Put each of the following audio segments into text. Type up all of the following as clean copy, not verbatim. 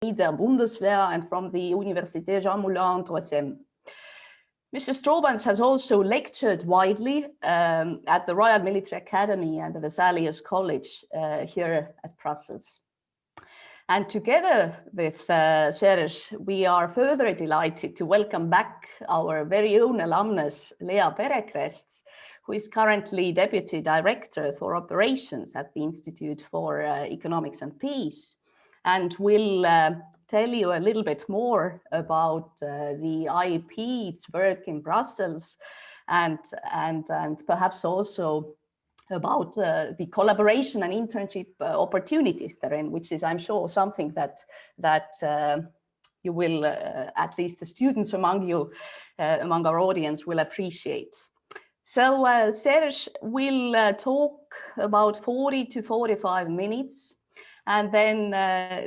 der Bundeswehr and from the Université Jean Moulin III. Mr. Stroobants has also lectured widely at the Royal Military Academy and the Vesalius College here at Brussels. And together with Serge, we are further delighted to welcome back our very own alumnus, Lea Perekrests, who is currently Deputy Director for Operations at the Institute for Economics and Peace, and will tell you a little bit more about the IEP, its work in Brussels, and perhaps also about the collaboration and internship opportunities therein, which is, I'm sure, something that you will, at least the students among you, among our audience, will appreciate. So Serge will talk about 40 to 45 minutes, and then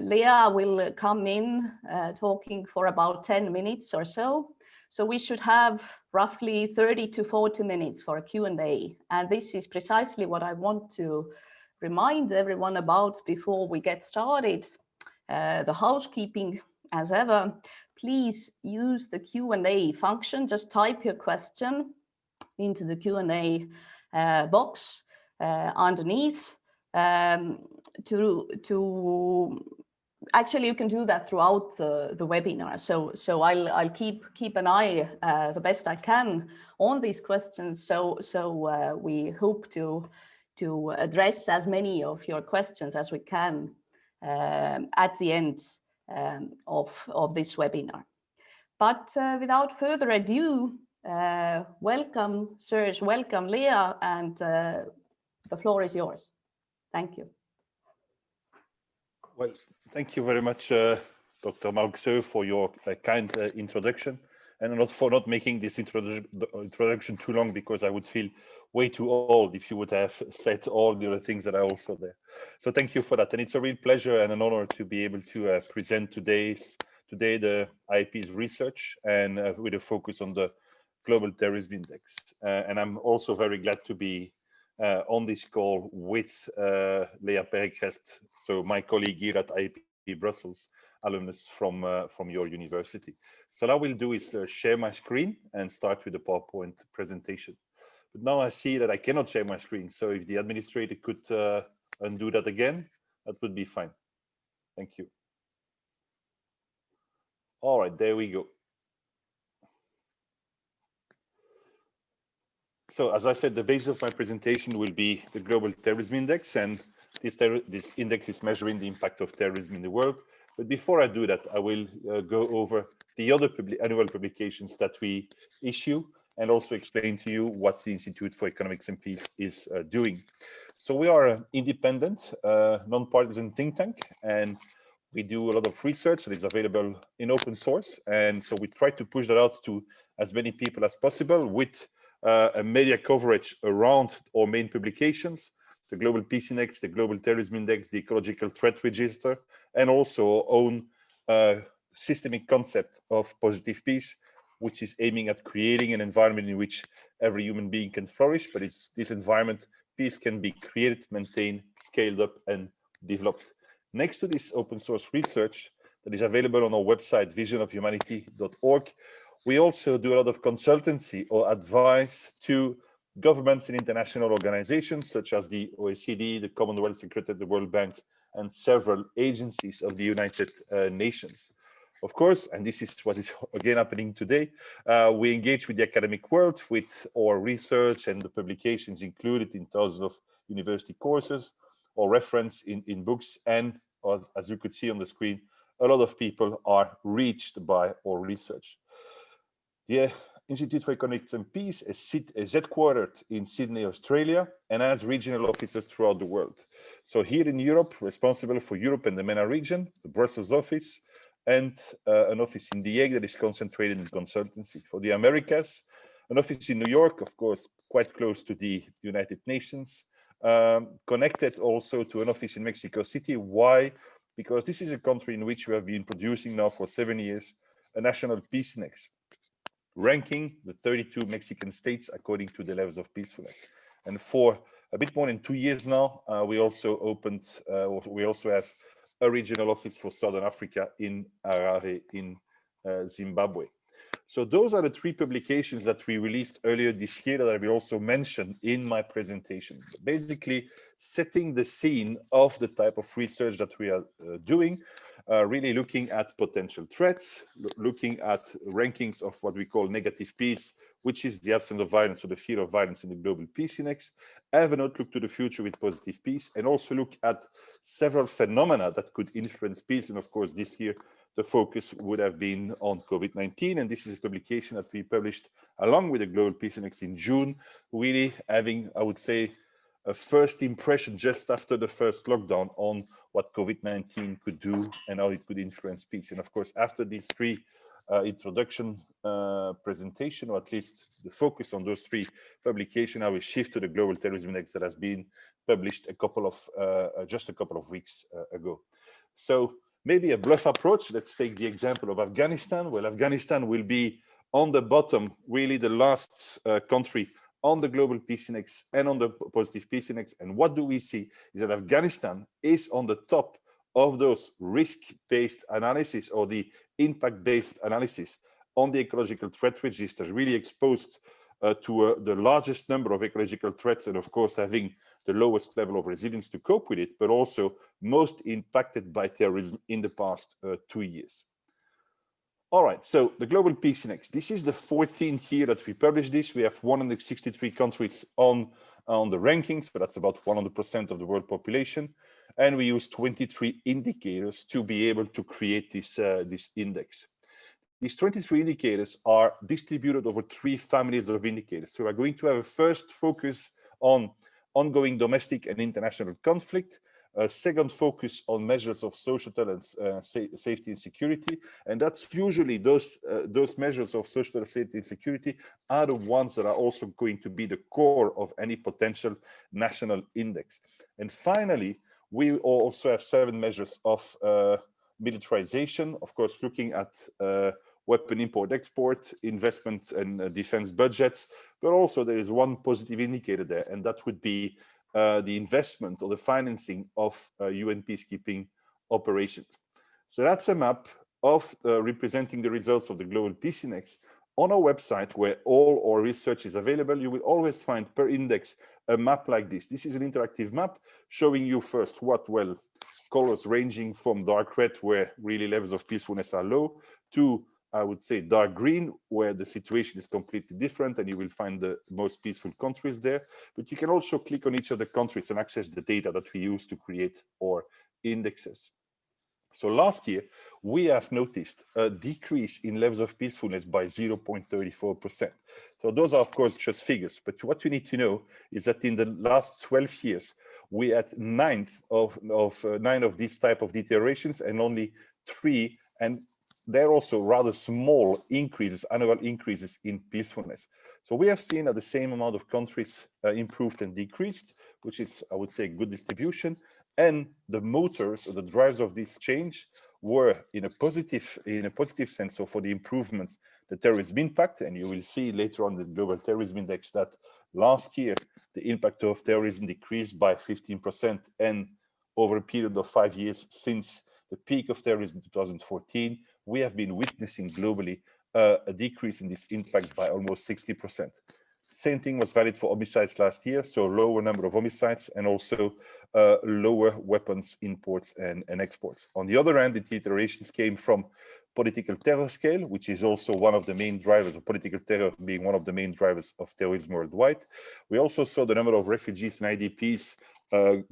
Lea will come in talking for about 10 minutes or so. So we should have roughly 30 to 40 minutes for a Q&A. And this is precisely what I want to remind everyone about before we get started. The housekeeping, as ever, please use the Q&A function. Just type your question into the Q&A box underneath. Actually, you can do that throughout the webinar. So I'll keep an eye the best I can on these questions. So we hope to address as many of your questions as we can at the end of this webinar. But without further ado, welcome Serge, welcome Lea, and the floor is yours. Thank you. Well, thank you very much, Dr. Marxeux, for your kind introduction, and for not making this introduction too long, because I would feel way too old if you would have said all the other things that are also there. So thank you for that. And it's a real pleasure and an honor to be able to present today the IEP's research, and with a focus on the Global Terrorism Index. And I'm also very glad to be on this call with Lea Perekrests, so my colleague here at IEP Brussels, alumnus from your university. So what I will do is share my screen and start with the PowerPoint presentation. But now I see that I cannot share my screen, so if the administrator could undo that again, that would be fine. Thank you. All right, there we go. So as I said, the basis of my presentation will be the Global Terrorism Index, and this index is measuring the impact of terrorism in the world. But before I do that, I will go over the other annual publications that we issue, and also explain to you what the Institute for Economics and Peace is doing. So we are an independent, non-partisan think tank, and we do a lot of research that is available in open source. And so we try to push that out to as many people as possible with a media coverage around our main publications, the Global Peace Index, the Global Terrorism Index, the Ecological Threat Register, and also our own systemic concept of positive peace, which is aiming at creating an environment in which every human being can flourish, but it's this environment, peace can be created, maintained, scaled up, and developed. Next to this open source research that is available on our website, visionofhumanity.org, we also do a lot of consultancy or advice to governments and international organizations such as the OECD, the Commonwealth Secretariat, the World Bank, and several agencies of the United Nations. Of course, and this is what is again happening today, we engage with the academic world with our research and the publications included in thousands of university courses or reference in books. And as you could see on the screen, a lot of people are reached by our research. The Institute for Economics and Peace is headquartered in Sydney, Australia, and has regional offices throughout the world. So here in Europe, responsible for Europe and the MENA region, the Brussels office, and an office in The Hague that is concentrated in consultancy. For the Americas, an office in New York, of course, quite close to the United Nations, connected also to an office in Mexico City. Why? Because this is a country in which we have been producing now for 7 years a national peace index, ranking the 32 Mexican states according to the levels of peacefulness. And for a bit more than 2 years now, we also have a regional office for Southern Africa in Harare in Zimbabwe. So those are the 3 publications that we released earlier this year that I will also mention in my presentation. Basically, setting the scene of the type of research that we are doing, really looking at potential threats, looking at rankings of what we call negative peace, which is the absence of violence or the fear of violence in the Global Peace Index, have an outlook to the future with positive peace, and also look at several phenomena that could influence peace. And of course, this year, the focus would have been on COVID-19. And this is a publication that we published along with the Global Peace Index in June, really having, I would say, a first impression just after the first lockdown on what COVID-19 could do and how it could influence peace. And of course, after these 3 introduction presentation, or at least the focus on those 3 publications, I will shift to the Global Terrorism Index that has been published just a couple of weeks ago. So maybe a bluff approach. Let's take the example of Afghanistan. Well, Afghanistan will be on the bottom, really the last country on the Global Peace Index and on the Positive Peace Index. And what do we see is that Afghanistan is on the top of those risk-based analysis or the impact-based analysis on the ecological threat register, really exposed to the largest number of ecological threats, and of course having the lowest level of resilience to cope with it, but also most impacted by terrorism in the past 2 years. All right, so the Global Peace Index. This is the 14th year that we publish this. We have 163 countries on the rankings, but that's about 100% of the world population. And we use 23 indicators to be able to create this index. These 23 indicators are distributed over 3 families of indicators. So we're going to have a first focus on ongoing domestic and international conflict, a second focus on measures of societal and safety and security. And that's usually those measures of societal safety and security are the ones that are also going to be the core of any potential national index. And finally, we also have 7 measures of militarization, of course, looking at weapon import export, investment and defense budgets, but also there is one positive indicator there, and that would be the investment or the financing of UN peacekeeping operations. So that's a map of representing the results of the Global Peace Index. On our website, where all our research is available, you will always find per index a map like this. This is an interactive map showing you first what, well, colors ranging from dark red, where really levels of peacefulness are low, to, I would say, dark green, where the situation is completely different, and you will find the most peaceful countries there. But you can also click on each of the countries and access the data that we use to create our indexes. So last year, we have noticed a decrease in levels of peacefulness by 0.34%. So those are, of course, just figures. But what we need to know is that in the last 12 years, we had 9 of these type of deteriorations and only 3, and they're also rather small increases, annual increases in peacefulness. So we have seen that the same amount of countries improved and decreased, which is, I would say, good distribution. And the motors or the drivers of this change were in a positive sense. So for the improvements, the terrorism impact, and you will see later on the Global Terrorism Index that last year, the impact of terrorism decreased by 15%. And over a period of 5 years since the peak of terrorism in 2014, we have been witnessing globally a decrease in this impact by almost 60%. Same thing was valid for homicides last year, so lower number of homicides and also lower weapons imports and exports. On the other hand, the deteriorations came from political terror scale, which is also one of the main drivers of political terror being one of the main drivers of terrorism worldwide. We also saw the number of refugees and IDPs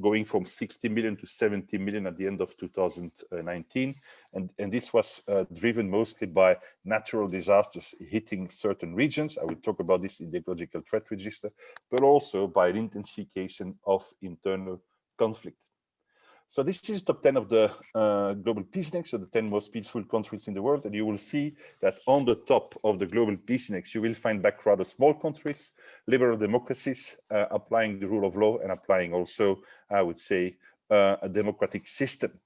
going from 60 million to 70 million at the end of 2019. And this was driven mostly by natural disasters hitting certain regions. I will talk about this in the ecological threat register, but also by an intensification of internal conflict. So this is top 10 of the Global Peace Index, so the 10 most peaceful countries in the world. And you will see that on the top of the Global Peace Index, you will find back rather small countries, liberal democracies, applying the rule of law and applying also, I would say, a democratic system.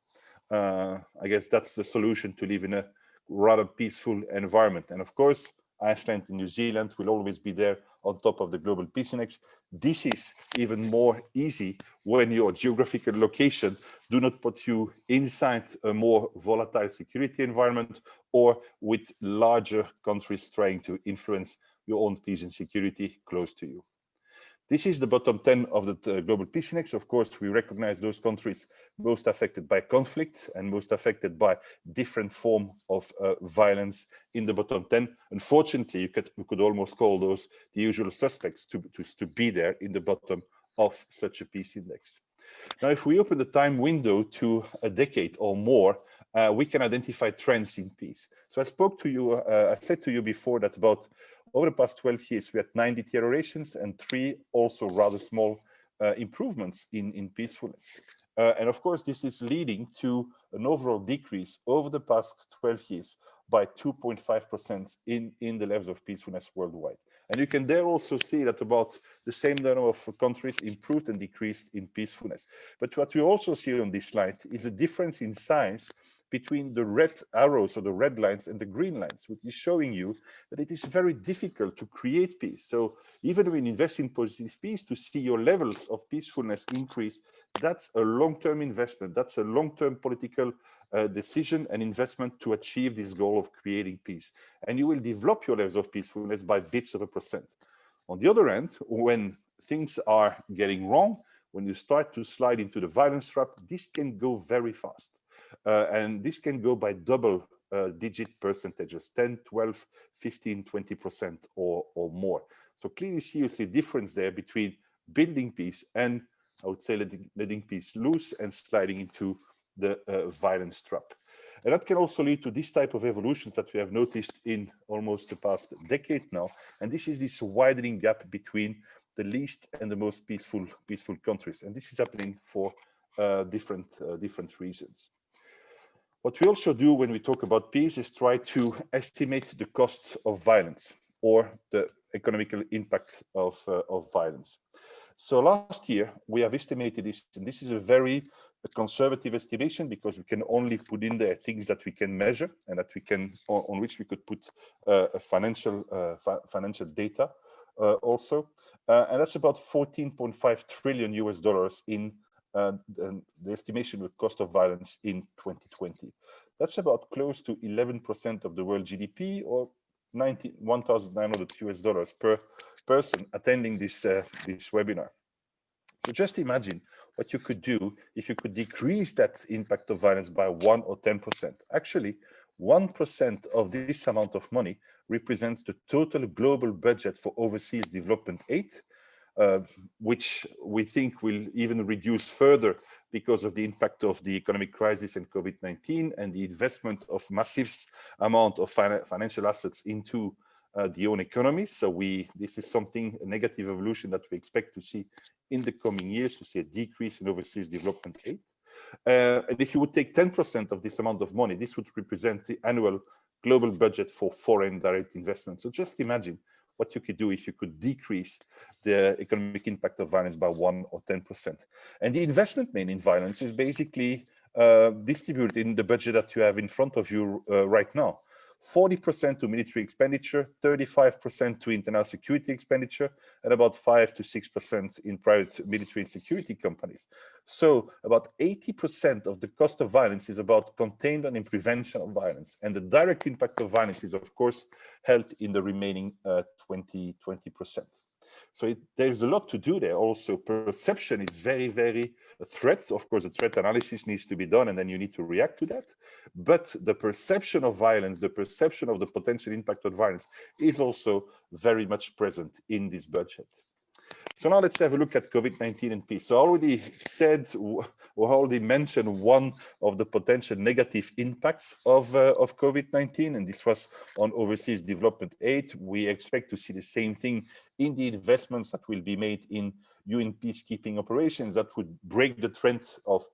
I guess that's the solution to live in a rather peaceful environment. And of course, Iceland and New Zealand will always be there on top of the Global Peace Index. This is even more easy when your geographical location do not put you inside a more volatile security environment or with larger countries trying to influence your own peace and security close to you. This is the bottom 10 of the Global Peace Index. Of course, we recognize those countries most affected by conflict and most affected by different form of violence in the bottom 10. Unfortunately, you could almost call those the usual suspects to be there in the bottom of such a peace index. Now, if we open the time window to a decade or more, we can identify trends in peace. So I said to you before that over the past 12 years, we had 9 deteriorations and 3 also rather small improvements in peacefulness. And of course, this is leading to an overall decrease over the past 12 years by 2.5% in the levels of peacefulness worldwide. And you can there also see that about the same number of countries improved and decreased in peacefulness. But what you also see on this slide is a difference in size between the red arrows or the red lines and the green lines, which is showing you that it is very difficult to create peace. So even when you invest in positive peace, to see your levels of peacefulness increase, that's a long-term investment. That's a long-term political decision and investment to achieve this goal of creating peace. And you will develop your levels of peacefulness by bits of a percent. On the other hand, when things are getting wrong, when you start to slide into the violence trap, this can go very fast. And this can go by double digit percentages, 10, 12, 15, 20% or more. So clearly you see a difference there between building peace and I would say letting peace loose and sliding into the violence trap. And that can also lead to this type of evolutions that we have noticed in almost the past decade now. And this is this widening gap between the least and the most peaceful countries. And this is happening for different reasons. What we also do when we talk about peace is try to estimate the cost of violence or the economical impact of violence. So last year we have estimated this, and this is a very conservative estimation because we can only put in there things that we can measure and that we can on which we could put financial data also, and that's about $14.5 trillion in the estimation of cost of violence in 2020. That's about close to 11% of the world GDP, or $1,900 per person attending this webinar. So just imagine what you could do if you could decrease that impact of violence by 1 or 10%. Actually, 1% of this amount of money represents the total global budget for overseas development aid, which we think will even reduce further because of the impact of the economic crisis and COVID-19 and the investment of massive amount of financial assets into the own economy. So this is a negative evolution that we expect to see in the coming years, to see a decrease in overseas development aid. And if you would take 10% of this amount of money, this would represent the annual global budget for foreign direct investment. So just imagine what you could do if you could decrease the economic impact of violence by 1 or 10%. And the investment made in violence is basically distributed in the budget that you have in front of you right now. 40% to military expenditure, 35% to internal security expenditure, and about 5 to 6% in private military and security companies. So about 80% of the cost of violence is about containment and prevention of violence. And the direct impact of violence is, of course, held in the remaining 20%. So there's a lot to do there. Also, perception is very, very a threat. Of course, the threat analysis needs to be done, and then you need to react to that. But the perception of violence, the perception of the potential impact of violence is also very much present in this budget. So now let's have a look at COVID-19 and peace. So I already said, or already mentioned one of the potential negative impacts of COVID-19, and this was on overseas development aid. We expect to see the same thing in the investments that will be made in UN peacekeeping operations that would break the trend of,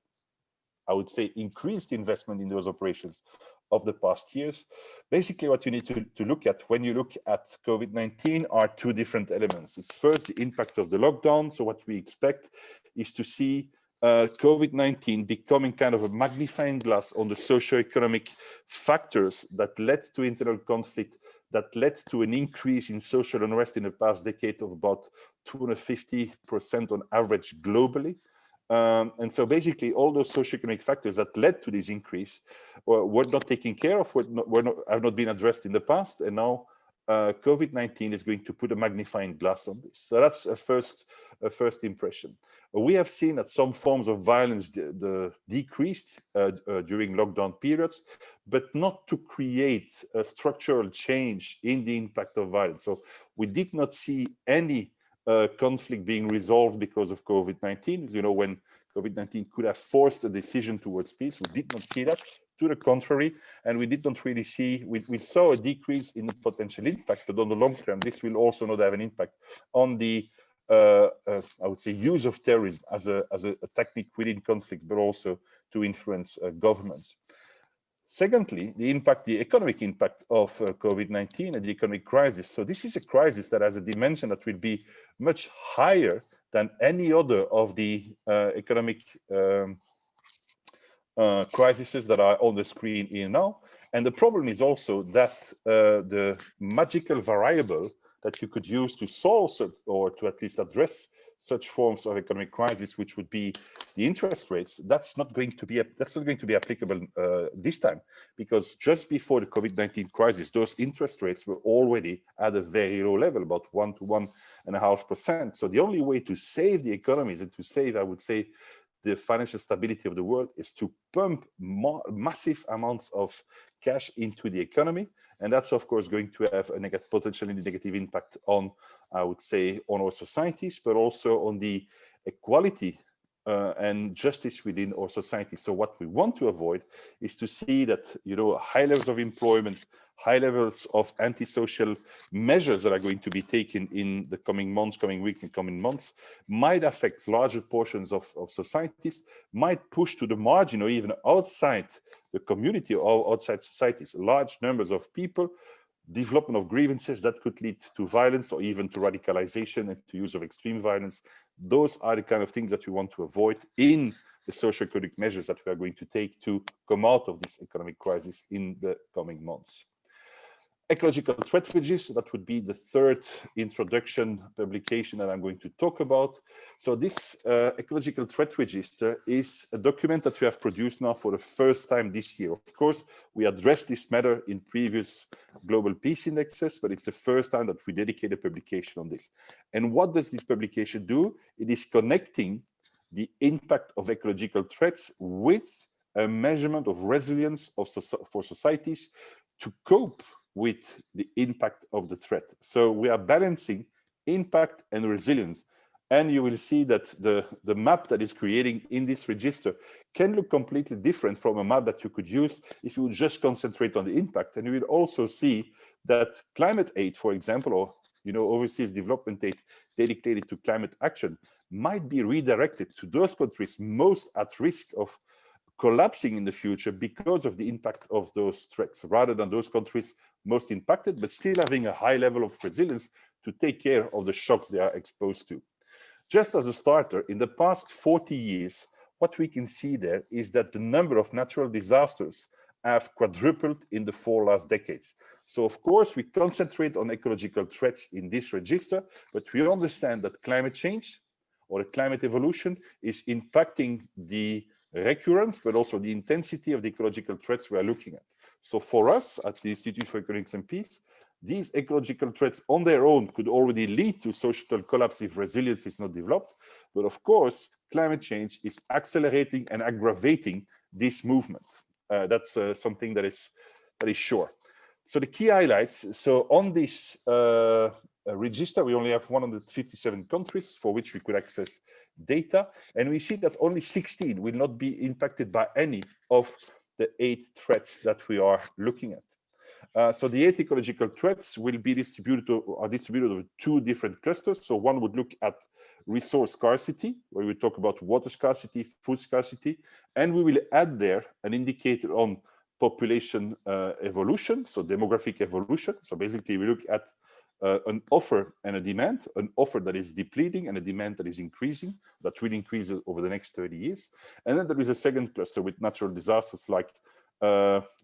I would say, increased investment in those operations of the past years. Basically, what you need to look at when you look at COVID-19 are two different elements. It's first the impact of the lockdown. So what we expect is to see COVID-19 becoming kind of a magnifying glass on the socio-economic factors that led to internal conflict that led to an increase in social unrest in the past decade of about 250% on average globally. And so basically all those socioeconomic factors that led to this increase were not taken care of, have not been addressed in the past, and now COVID-19 is going to put a magnifying glass on this. So that's a first impression. We have seen that some forms of violence decreased during lockdown periods, but not to create a structural change in the impact of violence. So we did not see any conflict being resolved because of COVID-19. You know, when COVID-19 could have forced a decision towards peace, we did not see that. To the contrary, and we did not really see, we saw a decrease in the potential impact, but on the long term, this will also not have an impact on the, I would say, use of terrorism as a technique within conflict, but also to influence governments. Secondly, the economic impact of COVID-19 and the economic crisis. So this is a crisis that has a dimension that will be much higher than any other of the economic crises that are on the screen here now. And the problem is also that the magical variable that you could use to solve or to at least address such forms of economic crisis, which would be the interest rates, that's not going to be applicable this time, because just before the COVID-19 crisis, those interest rates were already at a very low level, about 1 to 1.5%. So the only way to save the economies and to save, I would say, the financial stability of the world is to pump massive amounts of cash into the economy. And that's, of course, going to have a potentially negative impact on, I would say, on our societies, but also on the equality and justice within our society. So what we want to avoid is to see that, you know, high levels of employment, high levels of antisocial measures that are going to be taken in the coming months, coming weeks, and coming months might affect larger portions of societies, might push to the margin or even outside the community or outside societies large numbers of people, development of grievances that could lead to violence or even to radicalization and to use of extreme violence. Those are the kind of things that we want to avoid in the socio-economic measures that we are going to take to come out of this economic crisis in the coming months. Ecological threat register, that would be the third introduction publication that I'm going to talk about. So this ecological threat register is a document that we have produced now for the first time this year. Of course, we addressed this matter in previous global peace indexes, but it's the first time that we dedicate a publication on this. And what does this publication do? It is connecting the impact of ecological threats with a measurement of resilience for societies to cope with the impact of the threat. So we are balancing impact and resilience. And you will see that the map that is creating in this register can look completely different from a map that you could use if you would just concentrate on the impact. And you will also see that climate aid, for example, or overseas development aid dedicated to climate action might be redirected to those countries most at risk of collapsing in the future because of the impact of those threats, rather than those countries most impacted, but still having a high level of resilience to take care of the shocks they are exposed to. Just as a starter, in the past 40 years, what we can see there is that the number of natural disasters have quadrupled in the 4 last decades. So of course, we concentrate on ecological threats in this register, but we understand that climate change or the climate evolution is impacting the recurrence, but also the intensity of the ecological threats we are looking at. So for us at the Institute for Economics and Peace, these ecological threats on their own could already lead to social collapse if resilience is not developed. But of course, climate change is accelerating and aggravating this movement. That's something that is sure. So the key highlights. So on this register, we only have 157 countries for which we could access data, and we see that only 16 will not be impacted by any of the 8 threats that we are looking at. So the 8 ecological threats will be distributed over 2 different clusters. So one would look at resource scarcity, where we talk about water scarcity, food scarcity, and we will add there an indicator on population evolution, so demographic evolution. So basically we look at an offer and a demand, an offer that is depleting and a demand that is increasing, that will increase over the next 30 years. And then there is a second cluster with natural disasters like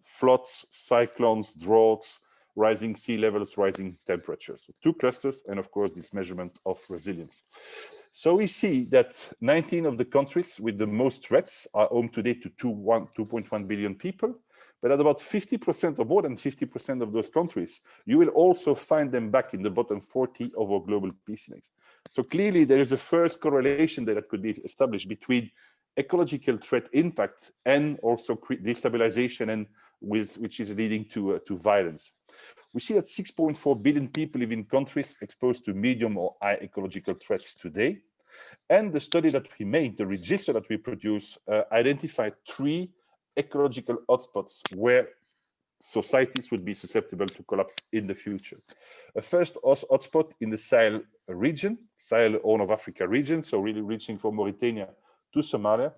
floods, cyclones, droughts, rising sea levels, rising temperatures. So 2 clusters, and of course, this measurement of resilience. So we see that 19 of the countries with the most threats are home today to 2.1 billion people. But at about 50% or more than 50% of those countries, you will also find them back in the bottom 40 of our global peace index. So clearly, there is a first correlation that could be established between ecological threat impact and also destabilization, and which is leading to violence. We see that 6.4 billion people live in countries exposed to medium or high ecological threats today. And the study that we made, the register that we produce, identified 3 ecological hotspots where societies would be susceptible to collapse in the future. A first hotspot in the Sahel region, Sahel Horn of Africa region, so really reaching from Mauritania to Somalia.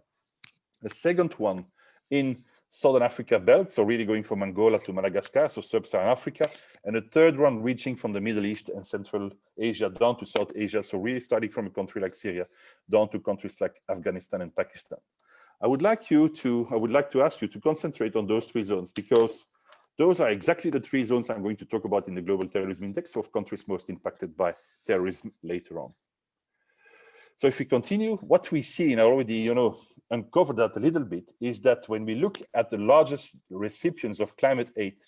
A second one in Southern Africa belt, so really going from Angola to Madagascar, so sub-Saharan Africa. And a third one reaching from the Middle East and Central Asia down to South Asia, so really starting from a country like Syria down to countries like Afghanistan and Pakistan. I would like to ask you to concentrate on those 3 zones, because those are exactly the 3 zones I'm going to talk about in the Global Terrorism Index of countries most impacted by terrorism later on. So if we continue, what we see, and I already uncovered that a little bit, is that when we look at the largest recipients of climate aid,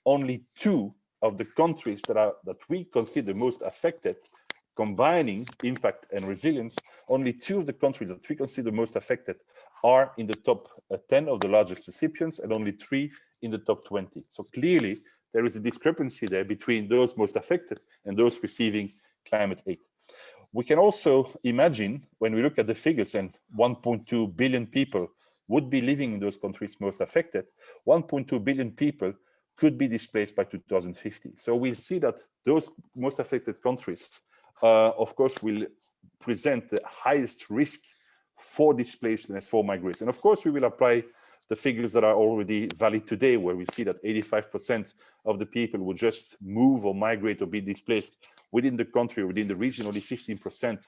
only 2 of the countries that we consider most affected, combining impact and resilience, only 2 of the countries that we consider most affected are in the top 10 of the largest recipients, and only 3 in the top 20. So clearly, there is a discrepancy there between those most affected and those receiving climate aid. We can also imagine, when we look at the figures, and 1.2 billion people would be living in those countries most affected, 1.2 billion people could be displaced by 2050. So we see that those most affected countries, of course, will present the highest risk for displacement, for migration. And of course, we will apply the figures that are already valid today, where we see that 85% of the people would just move or migrate or be displaced within the country, within the region. Only 15%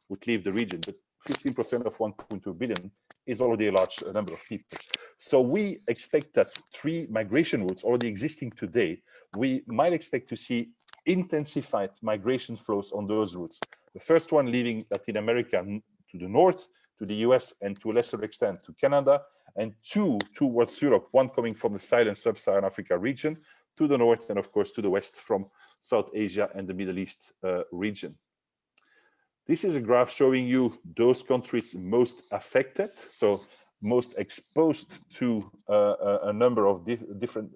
would leave the region, but 15% of 1.2 billion is already a large number of people. So we expect that 3 migration routes already existing today, we might expect to see intensified migration flows on those routes. The first one leaving Latin America to the north, to the US, and to a lesser extent to Canada, and 2 towards Europe, 1 coming from the Sahel sub-Saharan Africa region to the north, and of course to the west from South Asia and the Middle East region. This is a graph showing you those countries most affected, so most exposed to a number of different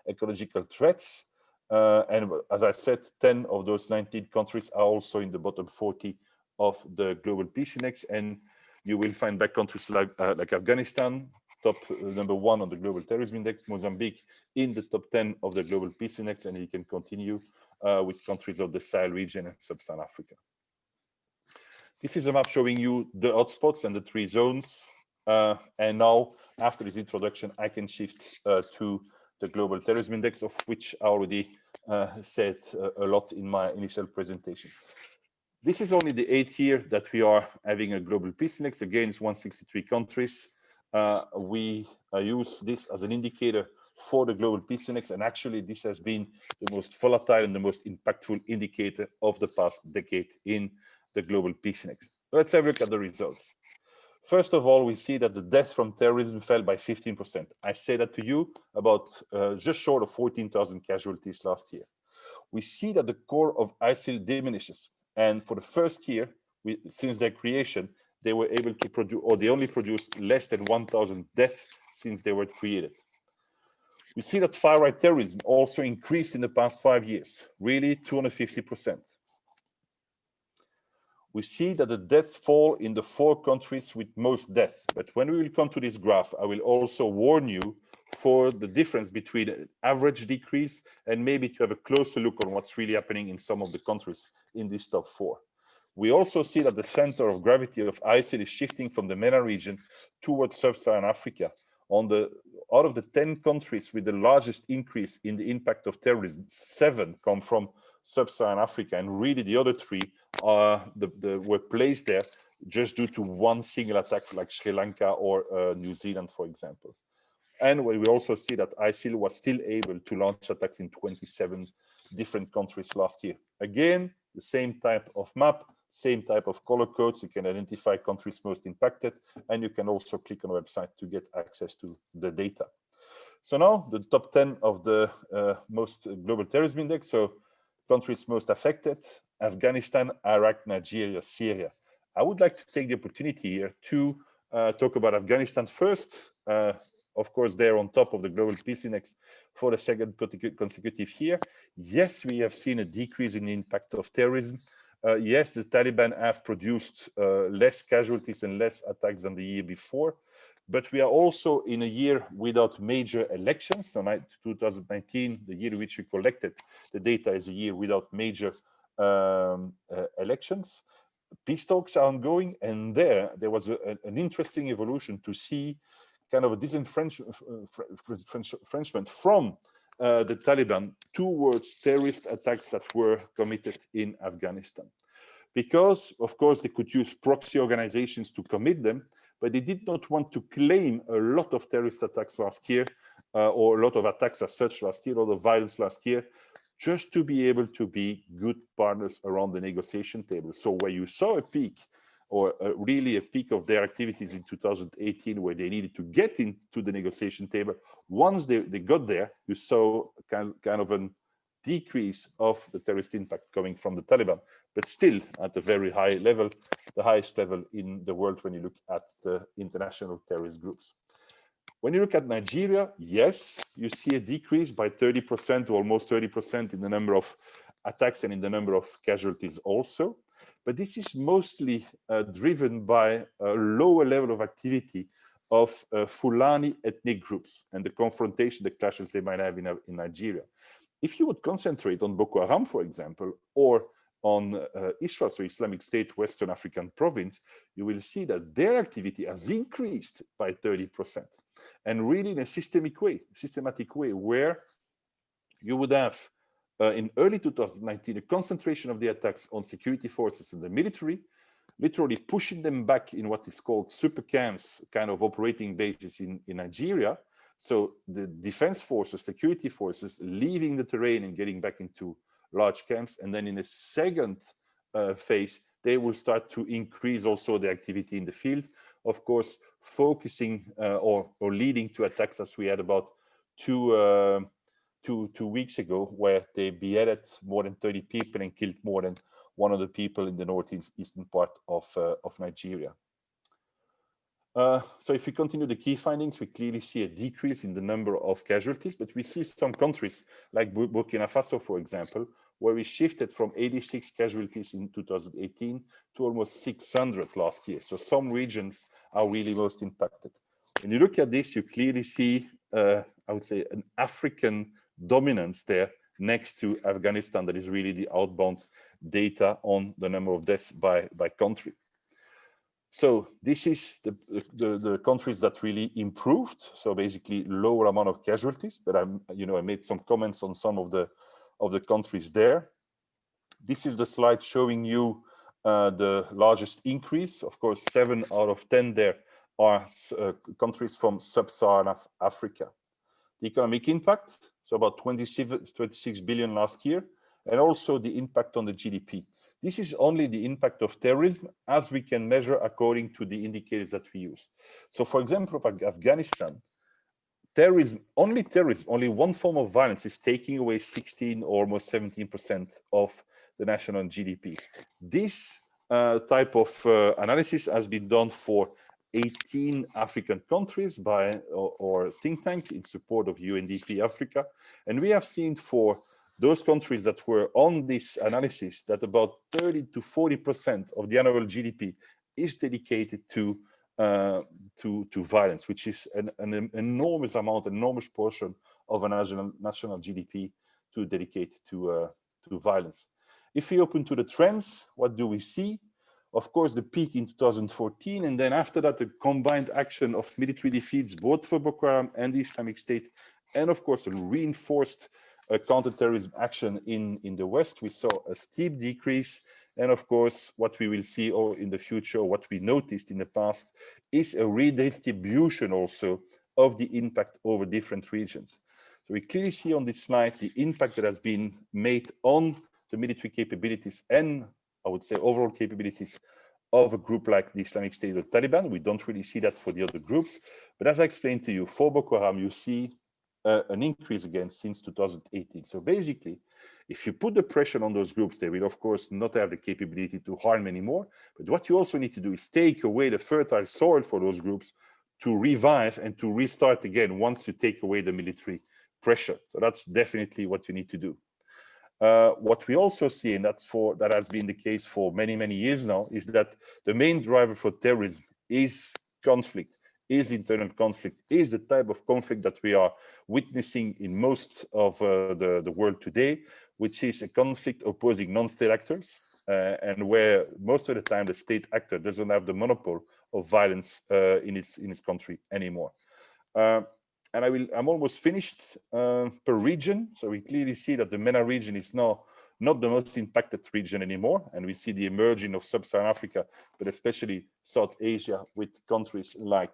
ecological threats. And as I said, 10 of those 19 countries are also in the bottom 40 of the Global Peace Index, and you will find back countries like Afghanistan, top number 1 on the Global Terrorism Index, Mozambique in the top 10 of the Global Peace Index, and you can continue with countries of the Sahel region and sub-Saharan Africa. This is a map showing you the hotspots and the 3 zones. And now, after this introduction, I can shift to the Global Terrorism Index, of which I already said a lot in my initial presentation. This is only the 8th year that we are having a Global Peace Index against 163 countries. We use this as an indicator for the Global Peace Index, and actually this has been the most volatile and the most impactful indicator of the past decade in the Global Peace Index. Let's have a look at the results. First of all, we see that the deaths from terrorism fell by 15%. I say that to you about just short of 14,000 casualties last year. We see that the core of ISIL diminishes. And for the first year, since their creation, they were able to produce, or they only produced less than 1,000 deaths since they were created. We see that far-right terrorism also increased in the past 5 years, really 250%. We see that the deaths fall in the 4 countries with most deaths. But when we will come to this graph, I will also warn you for the difference between an average decrease and maybe to have a closer look on what's really happening in some of the countries in this top 4. We also see that the center of gravity of ISIL is shifting from the MENA region towards sub-Saharan Africa. Out of the 10 countries with the largest increase in the impact of terrorism, 7 come from sub-Saharan Africa, and really the other 3 were placed there just due to one single attack like Sri Lanka or New Zealand, for example. And we also see that ISIL was still able to launch attacks in 27 different countries last year. Again, the same type of map, same type of color codes. You can identify countries most impacted, and you can also click on a website to get access to the data. So now the top 10 of the most global terrorism index. So countries most affected: Afghanistan, Iraq, Nigeria, Syria. I would like to take the opportunity here to talk about Afghanistan first. Of course, they're on top of the global peace index for the second consecutive year. Yes, we have seen a decrease in the impact of terrorism. Yes, the Taliban have produced less casualties and less attacks than the year before. But we are also in a year without major elections. So 2019, the year in which we collected the data, is a year without major elections. Peace talks are ongoing, and there was an interesting evolution to see kind of a disenfranchisement from the Taliban towards terrorist attacks that were committed in Afghanistan. Because, of course, they could use proxy organizations to commit them, but they did not want to claim a lot of terrorist attacks last year, or a lot of attacks as such last year, a lot of violence last year, just to be able to be good partners around the negotiation table. So where you saw a peak, or really a peak of their activities in 2018, where they needed to get into the negotiation table, once they got there, you saw kind of a decrease of the terrorist impact coming from the Taliban, but still at a very high level, the highest level in the world when you look at the international terrorist groups. When you look at Nigeria, yes, you see a decrease by 30% to almost 30% in the number of attacks and in the number of casualties also. But this is mostly driven by a lower level of activity of Fulani ethnic groups and the confrontation, the clashes they might have in Nigeria. If you would concentrate on Boko Haram, for example, or on Israel, so Islamic State, Western African province, you will see that their activity has increased by 30%. And really in a systematic way, where you would have in early 2019, a concentration of the attacks on security forces and the military, literally pushing them back in what is called super camps, kind of operating bases in Nigeria. So the defense forces, security forces, leaving the terrain and getting back into large camps. And then in a second phase, they will start to increase also the activity in the field, of course, focusing or leading to attacks as we had about two weeks ago, where they beheaded more than 30 people and killed more than 100 people in the northeastern part of Nigeria. So if we continue the key findings, we clearly see a decrease in the number of casualties, but we see some countries like Burkina Faso, for example, where we shifted from 86 casualties in 2018 to almost 600 last year. So some regions are really most impacted. When you look at this, you clearly see, I would say, an African dominance there next to Afghanistan. That is really the outbound data on the number of deaths by country. So this is the countries that really improved. So basically lower amount of casualties, but I made some comments on some of the countries there. This is the slide showing you the largest increase. Of course, 7 out of 10 there are countries from sub-Saharan Africa. The economic impact, so about 26 billion last year, and also the impact on the GDP. This is only the impact of terrorism as we can measure according to the indicators that we use. So for example, for Afghanistan, only one form of violence is taking away 16 or almost 17% of the national GDP. This type of analysis has been done for 18 African countries by our think tank in support of UNDP Africa. And we have seen for those countries that were on this analysis that about 30 to 40% of the annual GDP is dedicated to violence, which is an enormous amount, an enormous portion of a national GDP to dedicate to violence. If we open to the trends, what do we see? Of course, the peak in 2014, and then after that, the combined action of military defeats, both for Boko Haram and the Islamic State, and of course, a reinforced counterterrorism action in the West. We saw a steep decrease. And of course, what we will see in the future, what we noticed in the past, is a redistribution also of the impact over different regions. So we clearly see on this slide the impact that has been made on the military capabilities and, I would say, overall capabilities of a group like the Islamic State or Taliban. We don't really see that for the other groups. But as I explained to you, for Boko Haram, you see an increase again since 2018. So basically, if you put the pressure on those groups, they will, of course, not have the capability to harm anymore. But what you also need to do is take away the fertile soil for those groups to revive and to restart again once you take away the military pressure. So that's definitely what you need to do. What we also see, and that has been the case for many, many years now, is that the main driver for terrorism is conflict, is internal conflict, is the type of conflict that we are witnessing in most of the world today, which is a conflict opposing non-state actors, and where most of the time the state actor doesn't have the monopoly of violence in its country anymore. And I'm almost finished per region. So we clearly see that the MENA region is now not the most impacted region anymore. And we see the emerging of sub-Saharan Africa, but especially South Asia with countries like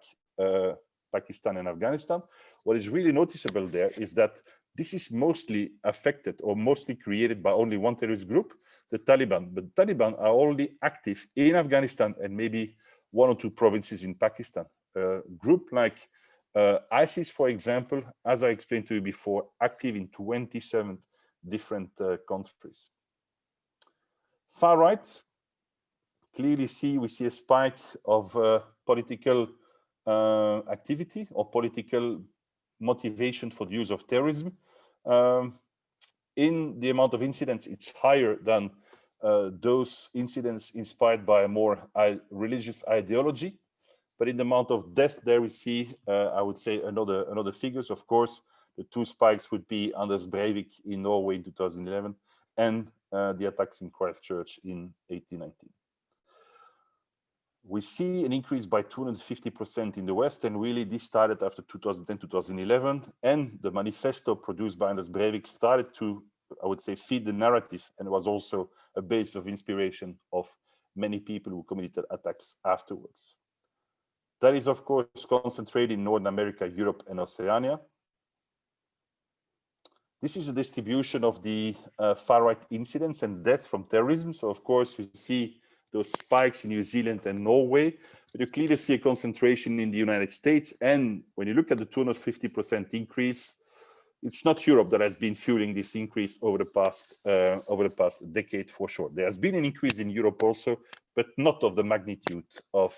Pakistan and Afghanistan. What is really noticeable there is that this is mostly affected or mostly created by only one terrorist group, the Taliban. But the Taliban are only active in Afghanistan and maybe one or two provinces in Pakistan. A group like ISIS, for example, as I explained to you before, active in 27 different countries. Far right, clearly we see a spike of political activity or political motivation for the use of terrorism. In the amount of incidents, it's higher than those incidents inspired by a more religious ideology. But in the amount of death there we see, I would say, another figures. Of course, the two spikes would be Anders Breivik in Norway in 2011 and the attacks in Christchurch in 1819. We see an increase by 250% in the West, and really this started after 2010, 2011, and the manifesto produced by Anders Breivik started to, I would say, feed the narrative, and was also a base of inspiration of many people who committed attacks afterwards. That is, of course, concentrated in Northern America, Europe, and Oceania. This is a distribution of the far-right incidents and death from terrorism. So, of course, you see those spikes in New Zealand and Norway, but you clearly see a concentration in the United States. And when you look at the 250% increase, it's not Europe that has been fueling this increase over the past decade for sure. There has been an increase in Europe also, but not of the magnitude of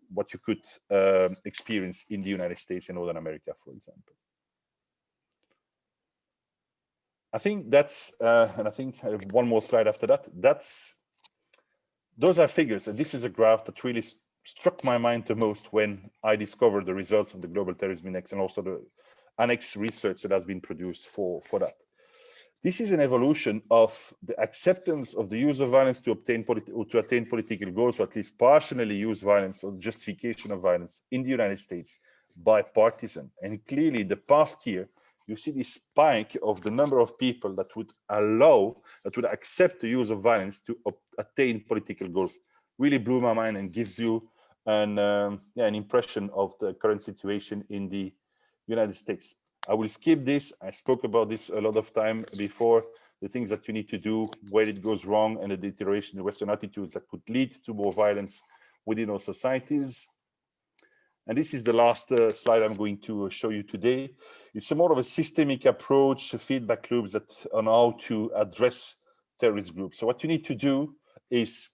what you could experience in the United States and Northern America, for example. I think that's, and I think I have one more slide after that. Those are figures, and this is a graph that really struck my mind the most when I discovered the results of the Global Terrorism Index and also the annex research that has been produced for that. This is an evolution of the acceptance of the use of violence to attain political goals, or at least partially use violence or justification of violence in the United States by partisan. And clearly, the past year, you see this spike of the number of people that would accept the use of violence to attain political goals. Really blew my mind and gives you an impression of the current situation in the United States. I will skip this. I spoke about this a lot of time before, the things that you need to do, where it goes wrong, and the deterioration in Western attitudes that could lead to more violence within our societies. And this is the last slide I'm going to show you today. It's more of a systemic approach, feedback loops that on how to address terrorist groups. So what you need to do is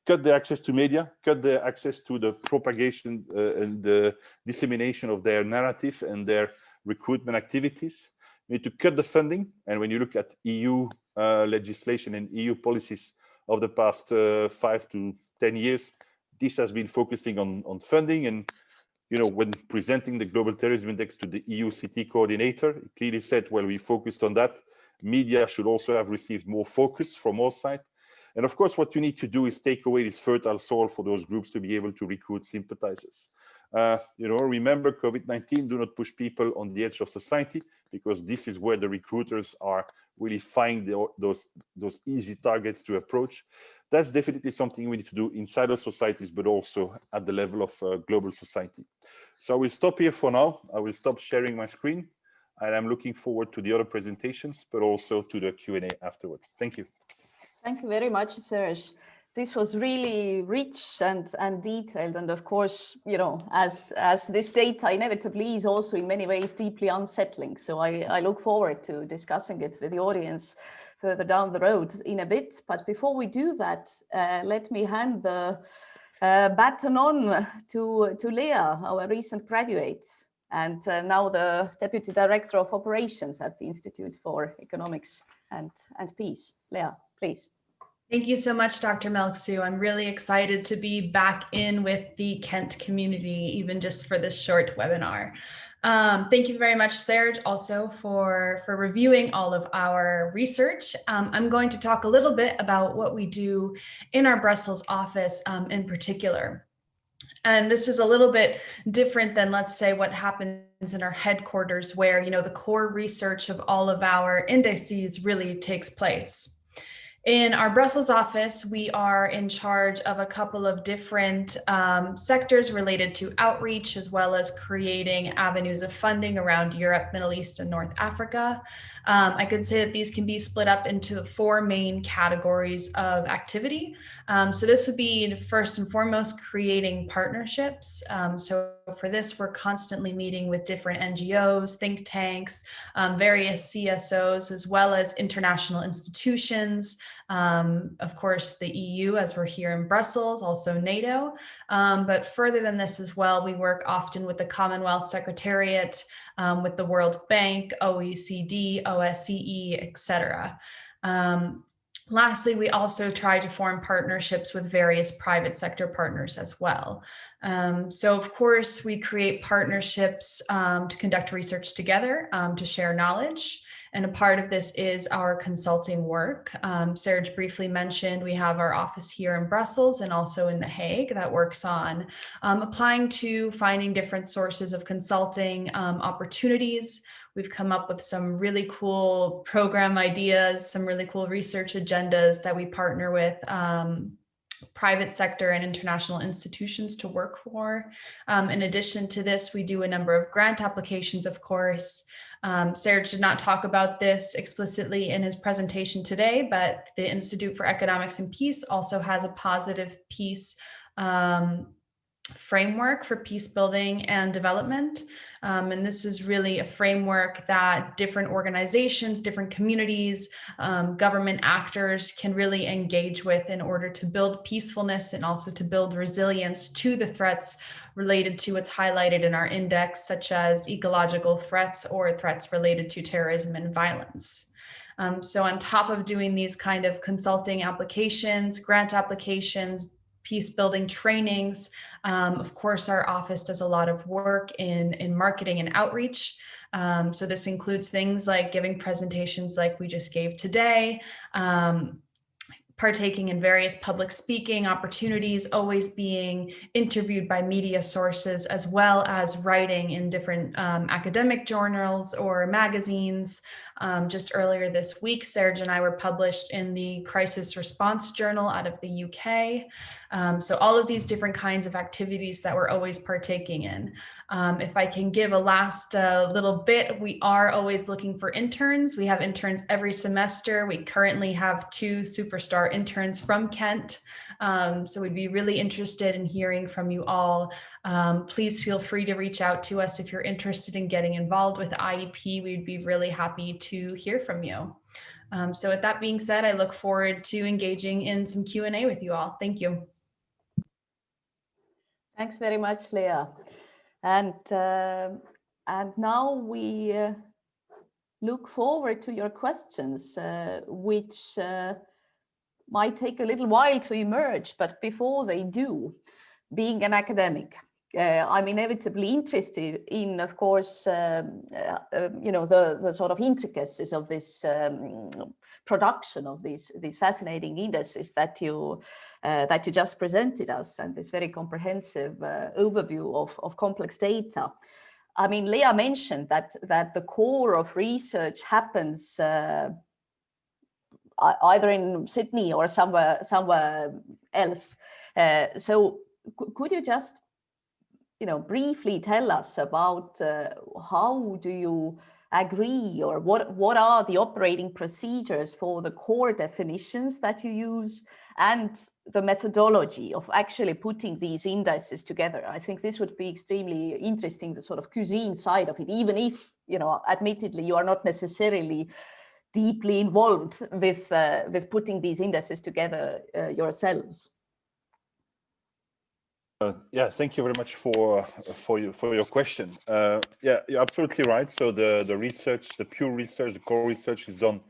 cut the access to media, cut the access to the propagation and the dissemination of their narrative and their recruitment activities. You need to cut the funding. And when you look at EU legislation and EU policies of the past 5 to 10 years, this has been focusing on funding. And when presenting the Global Terrorism Index to the EU CT coordinator, it clearly said, well, we focused on that. Media should also have received more focus from our side. And of course, what you need to do is take away this fertile soil for those groups to be able to recruit sympathizers. Remember, COVID-19 do not push people on the edge of society, because this is where the recruiters are really finding those easy targets to approach. That's definitely something we need to do inside of societies, but also at the level of global society. So I will stop here for now. I will stop sharing my screen, and I'm looking forward to the other presentations, but also to the Q&A afterwards. Thank you. Thank you very much, Serge. This was really rich and detailed. And of course, as this data inevitably is also in many ways deeply unsettling. So I look forward to discussing it with the audience further down the road in a bit. But before we do that, let me hand the baton on to Lea, our recent graduate, and now the Deputy Director of Operations at the Institute for Economics and Peace. Lea, please. Thank you so much, Dr. Melksu. I'm really excited to be back in with the Kent community, even just for this short webinar. Thank you very much, Serge, also for reviewing all of our research. I'm going to talk a little bit about what we do in our Brussels office in particular. And this is a little bit different than, let's say, what happens in our headquarters, where the core research of all of our indices really takes place. In our Brussels office, we are in charge of a couple of different sectors related to outreach, as well as creating avenues of funding around Europe, Middle East, and North Africa. I could say that these can be split up into 4 main categories of activity. So this would be, first and foremost, creating partnerships. So for this, we're constantly meeting with different NGOs, think tanks, various CSOs, as well as international institutions. Of course, the EU, as we're here in Brussels, also NATO. But further than this as well, we work often with the Commonwealth Secretariat, with the World Bank, OECD, OSCE, etc. Lastly, we also try to form partnerships with various private sector partners as well. So of course, we create partnerships to conduct research together, to share knowledge. And a part of this is our consulting work. Serge briefly mentioned we have our office here in Brussels and also in The Hague that works on applying to finding different sources of consulting opportunities. We've come up with some really cool program ideas, some really cool research agendas that we partner with private sector and international institutions to work for. In addition to this, we do a number of grant applications, of course. Serge did not talk about this explicitly in his presentation today, but the Institute for Economics and Peace also has a positive peace framework for peace building and development. And this is really a framework that different organizations, different communities, government actors can really engage with in order to build peacefulness and also to build resilience to the threats related to what's highlighted in our index, such as ecological threats or threats related to terrorism and violence. So on top of doing these kind of consulting applications, grant applications, peace building trainings, of course, our office does a lot of work in marketing and outreach. So this includes things like giving presentations like we just gave today, partaking in various public speaking opportunities, always being interviewed by media sources, as well as writing in different academic journals or magazines. Just earlier this week, Serge and I were published in the Crisis Response Journal out of the UK. So all of these different kinds of activities that we're always partaking in. If I can give a last little bit, we are always looking for interns. We have interns every semester. We currently have 2 superstar interns from Kent. So we'd be really interested in hearing from you all. Please feel free to reach out to us if you're interested in getting involved with IEP. We'd be really happy to hear from you. So with that being said, I look forward to engaging in some Q&A with you all. Thank you. Thanks very much, Lea. And now we look forward to your questions, which might take a little while to emerge, but before they do, being an academic, I'm inevitably interested in, of course, the sort of intricacies of this production of these fascinating indices that you just presented us, and this very comprehensive overview of complex data. I mean, Lea mentioned that the core of research happens either in Sydney or somewhere else. So could you just briefly tell us about how do you agree, or what are the operating procedures for the core definitions that you use and the methodology of actually putting these indices together? I think this would be extremely interesting, the sort of cuisine side of it, even if, admittedly, you are not necessarily deeply involved with putting these indices together yourselves. Yeah, thank you very much for your question. Yeah, you're absolutely right. So the research, the pure research, the core research is done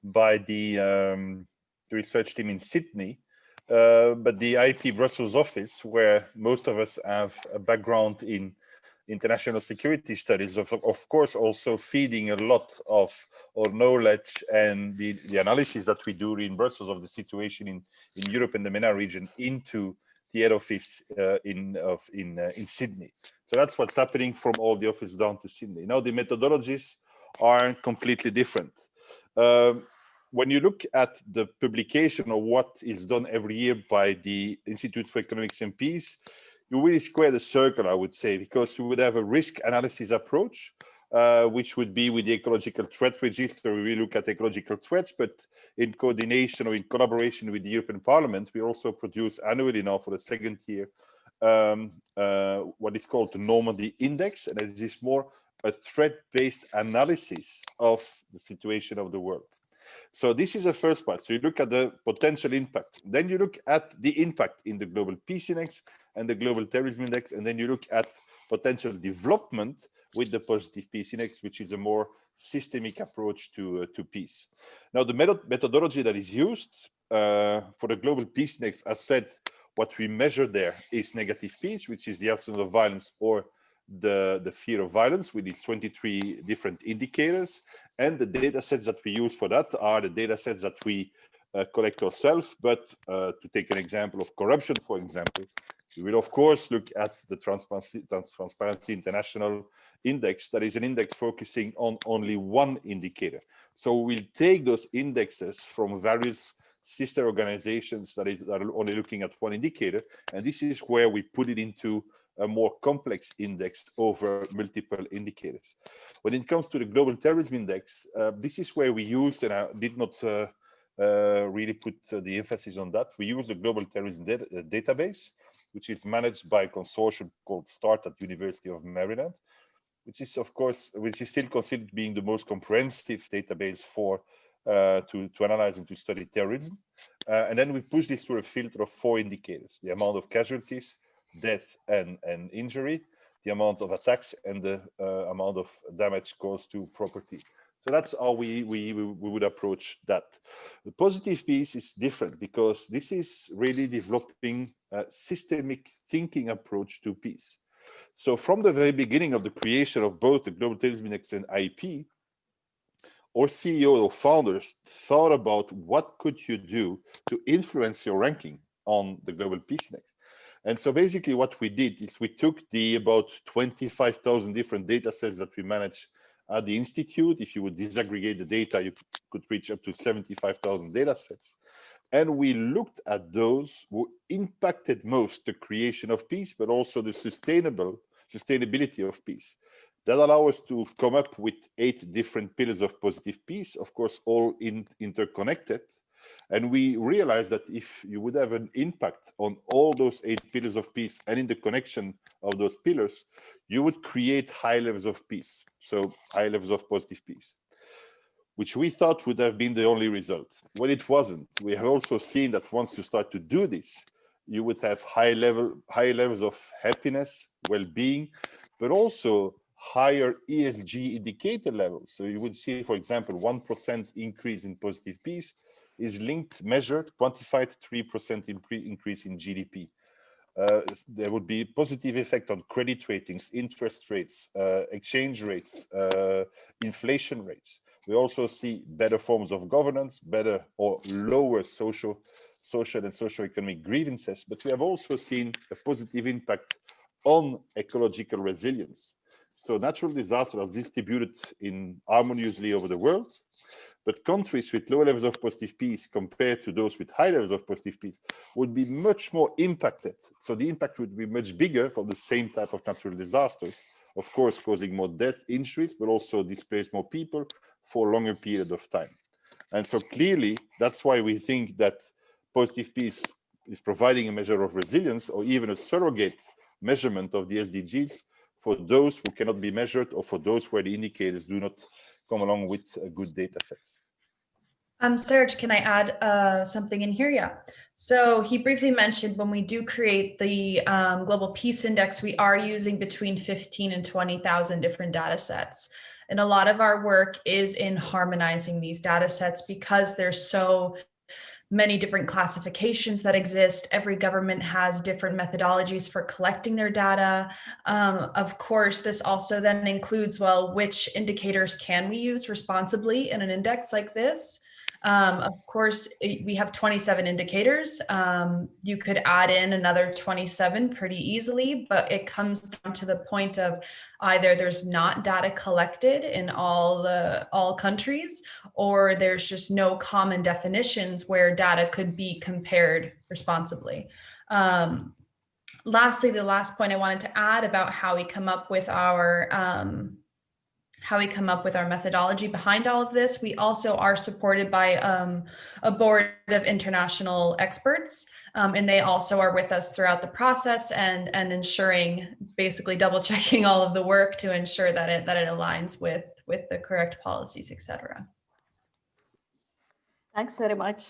by the research team in Sydney, but the IEP Brussels office, where most of us have a background in international security studies, of course, also feeding a lot of our knowledge and the analysis that we do in Brussels of the situation in Europe and the MENA region into the head office in Sydney. So that's what's happening from all the office down to Sydney. Now the methodologies are completely different. When you look at the publication of what is done every year by the Institute for Economics and Peace, you really square the circle, I would say, because you would have a risk analysis approach, which would be with the ecological threat register. We look at ecological threats, but in coordination or in collaboration with the European Parliament, we also produce annually now for the second year what is called the Normandy Index, and it is more a threat-based analysis of the situation of the world. So this is the first part. So you look at the potential impact. Then you look at the impact in the Global Peace Index and the Global Terrorism Index, and then you look at potential development with the Positive Peace Index, which is a more systemic approach to peace. Now, the methodology that is used for the Global Peace Index, as said, what we measure there is negative peace, which is the absence of violence or the fear of violence, with these 23 different indicators. And the data sets that we use for that are the data sets that we collect ourselves. But to take an example of corruption, for example, we will, of course, look at the Transparency International Index. That is an index focusing on only one indicator. So we'll take those indexes from various sister organizations that are only looking at one indicator. And this is where we put it into a more complex index over multiple indicators. When it comes to the Global Terrorism Index, this is where we used, and I did not really put the emphasis on that, we use the Global Terrorism database, which is managed by a consortium called START at University of Maryland, which is, of course, which is still considered being the most comprehensive database for to analyze and to study terrorism. And then we push this through a filter of 4 indicators: the amount of casualties, death and injury, the amount of attacks, and the amount of damage caused to property. So that's how we would approach that. The positive piece is different because this is really developing a systemic thinking approach to peace. So from the very beginning of the creation of both the Global Terrorism Index and IEP, our CEO or founders thought about what could you do to influence your ranking on the Global Peace Index. And so basically what we did is we took the about 25,000 different data sets that we manage at the Institute. If you would disaggregate the data, you could reach up to 75,000 data sets. And we looked at those who impacted most the creation of peace, but also the sustainability of peace. That allows us to come up with 8 different pillars of positive peace, of course, all interconnected. And we realized that if you would have an impact on all those 8 pillars of peace and in the connection of those pillars, you would create high levels of peace. So high levels of positive peace, which we thought would have been the only result. Well, it wasn't. We have also seen that once you start to do this, you would have high levels of happiness, well-being, but also higher ESG indicator levels. So you would see, for example, 1% increase in positive peace is linked, measured, quantified 3% increase in GDP. there would be positive effect on credit ratings, interest rates, exchange rates, inflation rates. We also see better forms of governance, better or lower social and socio-economic grievances, but we have also seen a positive impact on ecological resilience. So natural disasters are distributed harmoniously over the world, but countries with low levels of positive peace compared to those with high levels of positive peace would be much more impacted. So the impact would be much bigger for the same type of natural disasters, of course, causing more death, injuries, but also displace more people for a longer period of time. And so clearly, that's why we think that positive peace is providing a measure of resilience or even a surrogate measurement of the SDGs for those who cannot be measured or for those where the indicators do not come along with good data sets. Serge, can I add something in here? Yeah. So he briefly mentioned when we do create the Global Peace Index, we are using between 15 and 20,000 different data sets. And a lot of our work is in harmonizing these data sets because there's so many different classifications that exist. Every government has different methodologies for collecting their data. Of course, this also then includes, well, which indicators can we use responsibly in an index like this? Of course, we have 27 indicators. You could add in another 27 pretty easily, but it comes down to the point of either there's not data collected in all countries, or there's just no common definitions where data could be compared responsibly. Lastly, the last point I wanted to add about how we come up with our methodology behind all of this. We also are supported by a board of international experts, and they also are with us throughout the process and ensuring, basically double checking all of the work to ensure that it aligns with the correct policies, etc. Thanks very much.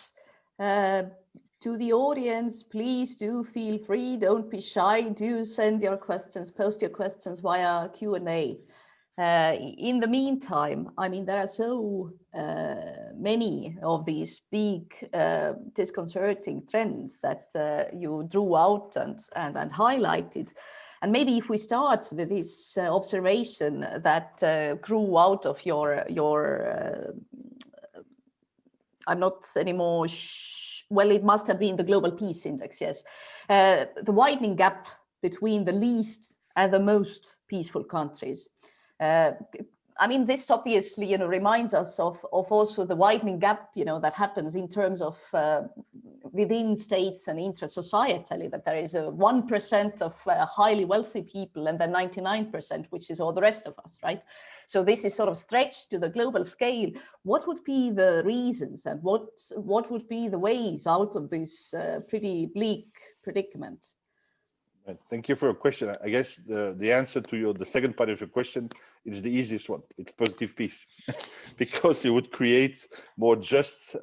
To the audience, please do feel free, don't be shy, do send your questions, post your questions via Q&A. In the meantime, I mean, there are so many of these big disconcerting trends that you drew out and highlighted. And maybe if we start with this observation that grew out of your I'm not anymore, well, it must have been the Global Peace Index, yes. The widening gap between the least and the most peaceful countries. I mean, this obviously, reminds us of also the widening gap, that happens in terms of within states and intra-societally, that there is a 1% of highly wealthy people and then 99%, which is all the rest of us, right? So this is sort of stretched to the global scale. What would be the reasons and what would be the ways out of this pretty bleak predicament? Thank you for your question. I guess the answer to the second part of your question is the easiest one. It's positive peace, because it would create more just,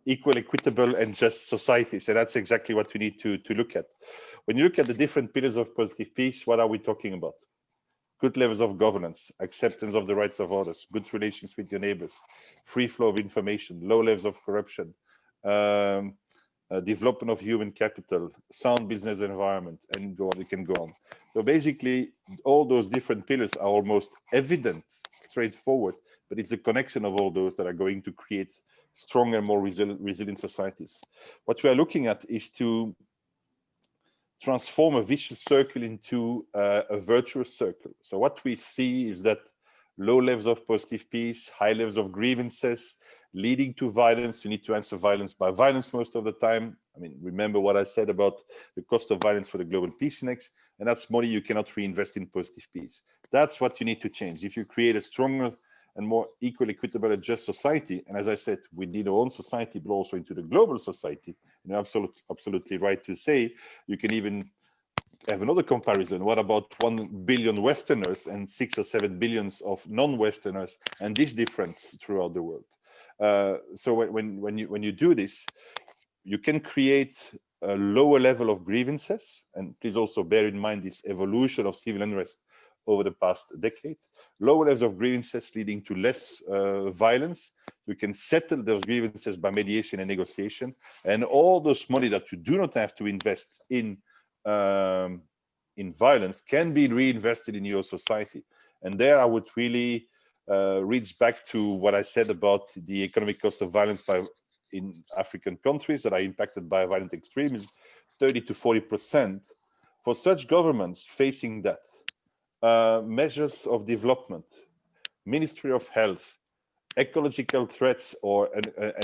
equal, equitable, and just societies. And that's exactly what we need to look at. When you look at the different pillars of positive peace, what are we talking about? Good levels of governance, acceptance of the rights of others, good relations with your neighbors, free flow of information, low levels of corruption, development of human capital, sound business environment, and go on, it can go on. So basically, all those different pillars are almost evident, straightforward, but it's a connection of all those that are going to create stronger, more resilient societies. What we are looking at is to transform a vicious circle into a virtuous circle. So what we see is that low levels of positive peace, high levels of grievances, leading to violence. You need to answer violence by violence most of the time. I mean, remember what I said about the cost of violence for the Global Peace Index, and that's money you cannot reinvest in positive peace. That's what you need to change. If you create a stronger and more equal, equitable, and just society, and as I said, we need our own society, but also into the global society. And you're absolutely right to say, you can even have another comparison. What about 1 billion Westerners and 6 or 7 billions of non-Westerners, and this difference throughout the world? So when you do this, you can create a lower level of grievances, and please also bear in mind this evolution of civil unrest over the past decade. Lower levels of grievances leading to less violence. You can settle those grievances by mediation and negotiation, and all those money that you do not have to invest in in violence can be reinvested in your society. And there I would really reach back to what I said about the economic cost of violence in African countries that are impacted by violent extremism, 30 to 40%. For such governments facing that, measures of development, Ministry of Health, ecological threats or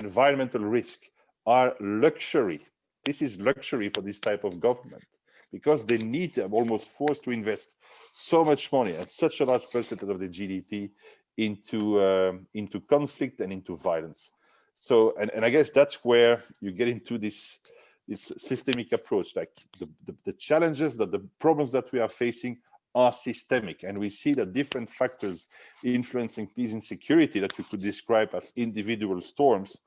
environmental risk are luxury. This is luxury for this type of government, because they need, I'm almost forced to invest so much money and such a large percentage of the GDP into conflict and into violence. So, and I guess that's where you get into this systemic approach. Like the challenges, the problems that we are facing are systemic, and we see that different factors influencing peace and security that we could describe as individual storms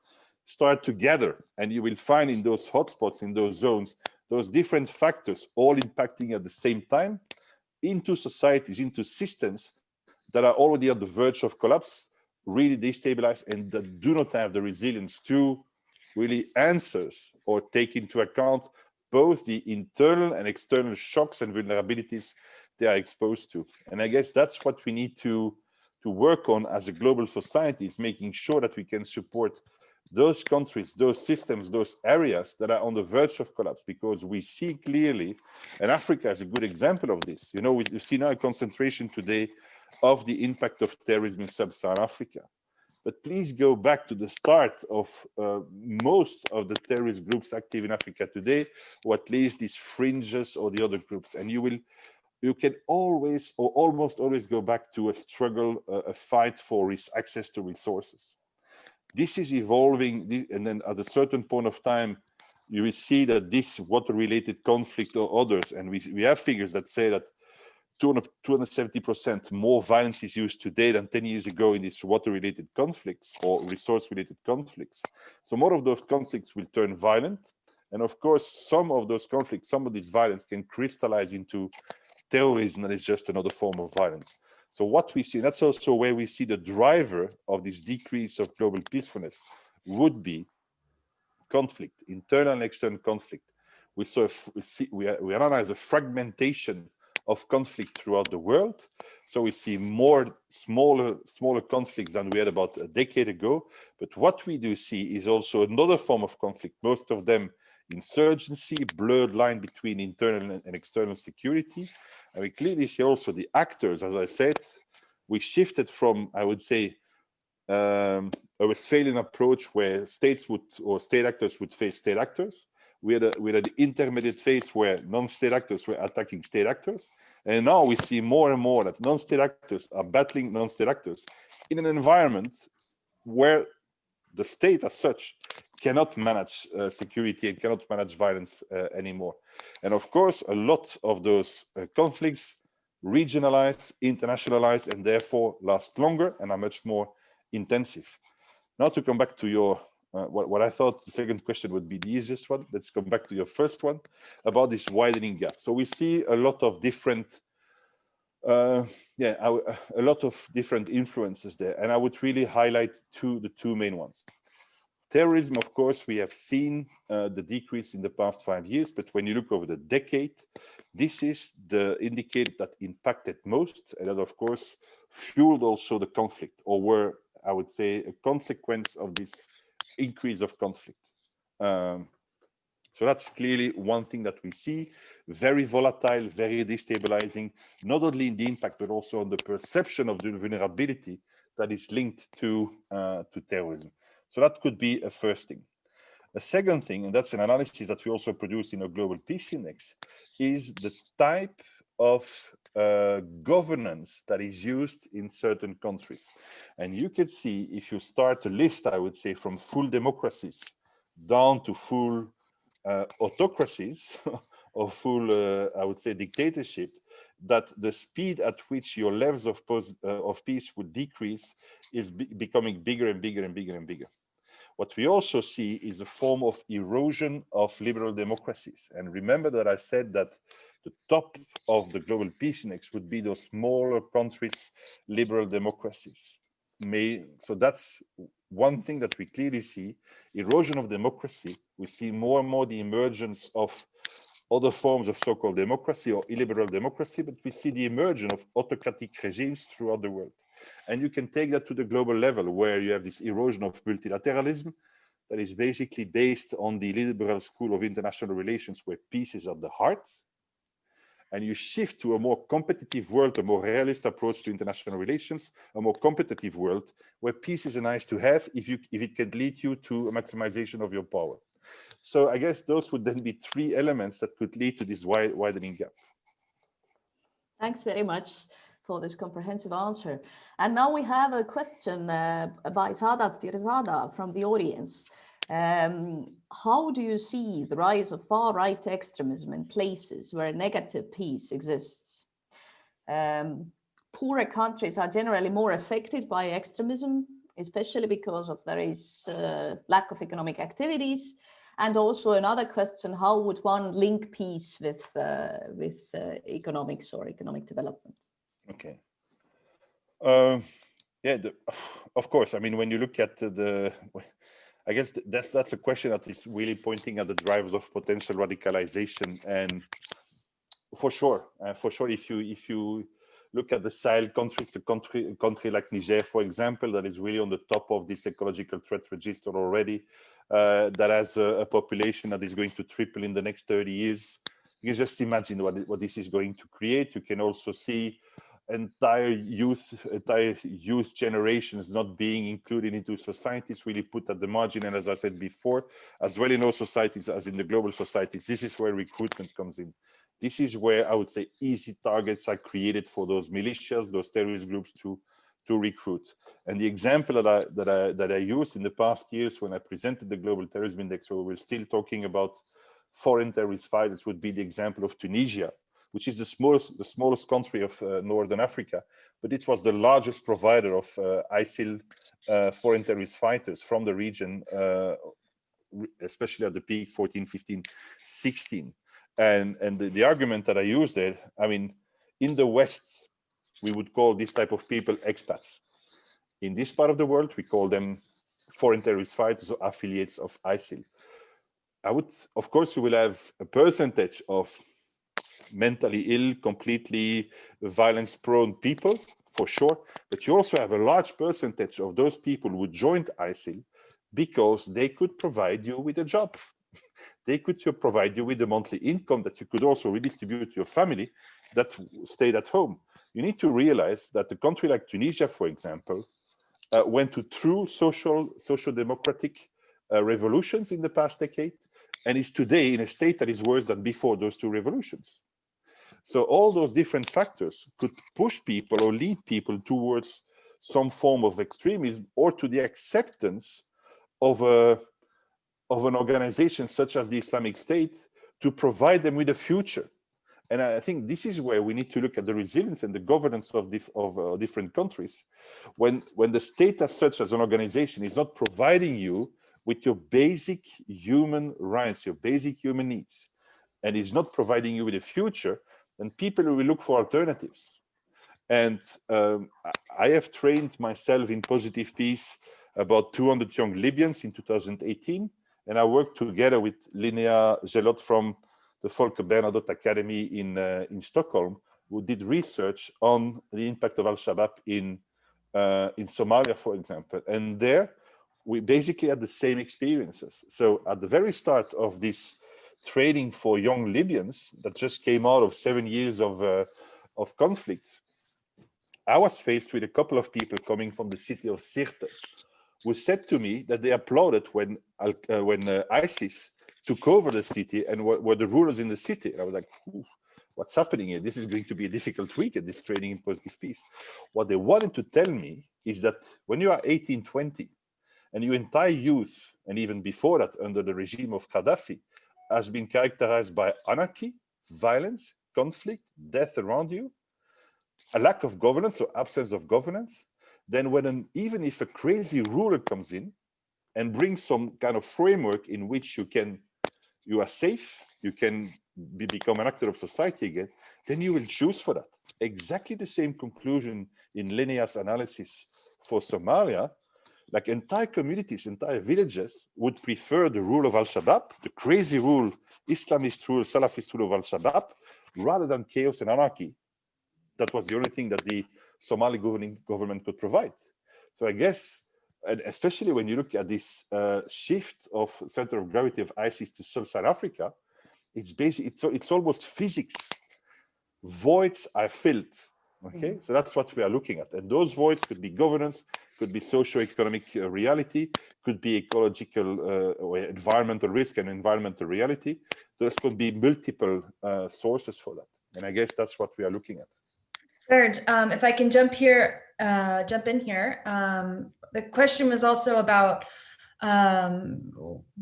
start to gather, and you will find in those hotspots, in those zones, those different factors all impacting at the same time into societies, into systems that are already on the verge of collapse, really destabilized, and that do not have the resilience to really answer or take into account both the internal and external shocks and vulnerabilities they are exposed to. And I guess that's what we need to work on as a global society, is making sure that we can support those countries, those systems, those areas that are on the verge of collapse, because we see clearly, and Africa is a good example of this. You know, we see now a concentration today of the impact of terrorism in sub-Saharan Africa. But please go back to the start of most of the terrorist groups active in Africa today, or at least these fringes or the other groups, and you can always or almost always go back to a struggle, a fight for access to resources. This is evolving, and then at a certain point of time, you will see that this water-related conflict or others, and we have figures that say that 270% more violence is used today than 10 years ago in these water-related conflicts or resource-related conflicts. So more of those conflicts will turn violent. And of course, some of those conflicts, some of this violence can crystallize into terrorism that is just another form of violence. So what we see, that's also where we see the driver of this decrease of global peacefulness would be conflict, internal and external conflict. We analyze the fragmentation of conflict throughout the world. So we see more smaller conflicts than we had about a decade ago. But what we do see is also another form of conflict, most of them insurgency, blurred line between internal and external security. And we clearly see also the actors, as I said, we shifted from, I would say, a Westphalian approach where state actors would face state actors. We had the intermediate phase where non-state actors were attacking state actors. And now we see more and more that non-state actors are battling non-state actors in an environment where the state as such cannot manage security and cannot manage violence anymore. And of course, a lot of those conflicts regionalize, internationalize, and therefore last longer and are much more intensive. Now to come back to your, what I thought the second question would be the easiest one. Let's come back to your first one about this widening gap. So we see a lot of different, a lot of different influences there. And I would really highlight the two main ones. Terrorism, of course, we have seen the decrease in the past 5 years, but when you look over the decade, this is the indicator that impacted most, and that, of course, fueled also the conflict, or were, I would say, a consequence of this increase of conflict. So that's clearly one thing that we see, very volatile, very destabilizing, not only in the impact, but also on the perception of the vulnerability that is linked to terrorism. So that could be a first thing. A second thing, and that's an analysis that we also produced in our Global Peace Index, is the type of governance that is used in certain countries. And you can see, if you start a list, I would say, from full democracies down to full autocracies or full, I would say, dictatorship, that the speed at which your levels of peace would decrease is becoming bigger and bigger and bigger and bigger. What we also see is a form of erosion of liberal democracies. And remember that I said that the top of the Global Peace Index would be those smaller countries, liberal democracies. So that's one thing that we clearly see, erosion of democracy. We see more and more the emergence of other forms of so-called democracy or illiberal democracy, but we see the emergence of autocratic regimes throughout the world. And you can take that to the global level, where you have this erosion of multilateralism that is basically based on the liberal school of international relations, where peace is at the heart. And you shift to a more competitive world, a more realist approach to international relations, a more competitive world where peace is a nice to have if it can lead you to a maximization of your power. So I guess those would then be three elements that could lead to this widening gap. Thanks very much for this comprehensive answer. And now we have a question by Sadat Pirzada from the audience. How do you see the rise of far-right extremism in places where negative peace exists? Poorer countries are generally more affected by extremism, especially because there is lack of economic activities. And also another question, how would one link peace with economics or economic development? Okay. Yeah, of course. I mean, when you look at I guess that's a question that is really pointing at the drivers of potential radicalization. And for sure, if you look at the Sahel countries, a country like Niger, for example, that is really on the top of this ecological threat register already, that has a population that is going to triple in the next 30 years. You can just imagine what this is going to create. You can also see entire youth generations not being included into societies, really put at the margin. And as I said before, as well in all societies as in the global societies, this is where recruitment comes in. This is where I would say easy targets are created for those militias, those terrorist groups to recruit. And the example that I used in the past years when I presented the Global Terrorism Index, where we're still talking about foreign terrorist fighters, would be the example of Tunisia, which is the smallest country of Northern Africa, but it was the largest provider of ISIL foreign terrorist fighters from the region, especially at the peak 14, 15, 16. And the argument that I used there, I mean, in the West, we would call this type of people expats. In this part of the world, we call them foreign terrorist fighters or affiliates of ISIL. Of course, you will have a percentage of mentally ill, completely violence-prone people, for sure. But you also have a large percentage of those people who joined ISIL because they could provide you with a job. They could provide you with a monthly income that you could also redistribute to your family that stayed at home. You need to realize that a country like Tunisia, for example, went to true social democratic revolutions in the past decade, and is today in a state that is worse than before those two revolutions. So all those different factors could push people or lead people towards some form of extremism or to the acceptance of an organization such as the Islamic State to provide them with a future. And I think this is where we need to look at the resilience and the governance of different countries. When the state as such as an organization is not providing you with your basic human rights, your basic human needs, and is not providing you with a future, then people will look for alternatives. And I have trained myself in positive peace about 200 young Libyans in 2018. And I worked together with Linnea Gelot from the Volker Bernadotte Academy in Stockholm, who did research on the impact of Al-Shabaab in Somalia, for example. And there, we basically had the same experiences. So at the very start of this training for young Libyans that just came out of 7 years of conflict, I was faced with a couple of people coming from the city of Sirte, who said to me that they applauded when ISIS took over the city and were the rulers in the city. And I was like, what's happening here? This is going to be a difficult week at this training in positive peace. What they wanted to tell me is that when you are 18, 20, and your entire youth, and even before that, under the regime of Gaddafi, has been characterized by anarchy, violence, conflict, death around you, a lack of governance or absence of governance, then even if a crazy ruler comes in and brings some kind of framework in which you are safe, you can become an actor of society again, then you will choose for that. Exactly the same conclusion in Linnea's analysis for Somalia. like entire communities, entire villages would prefer the rule of Al-Shabaab, the crazy rule, Islamist rule, Salafist rule of Al-Shabaab, rather than chaos and anarchy. That was the only thing that the Somali government could provide. So I guess, and especially when you look at this shift of center of gravity of ISIS to sub-Saharan Africa, it's basically, it's almost physics. Voids are filled. Okay, so that's what we are looking at. And those voids could be governance, could be socio-economic reality, could be ecological or environmental risk and environmental reality. Those could be multiple sources for that. And I guess that's what we are looking at. Serge, if I can jump in here. The question was also about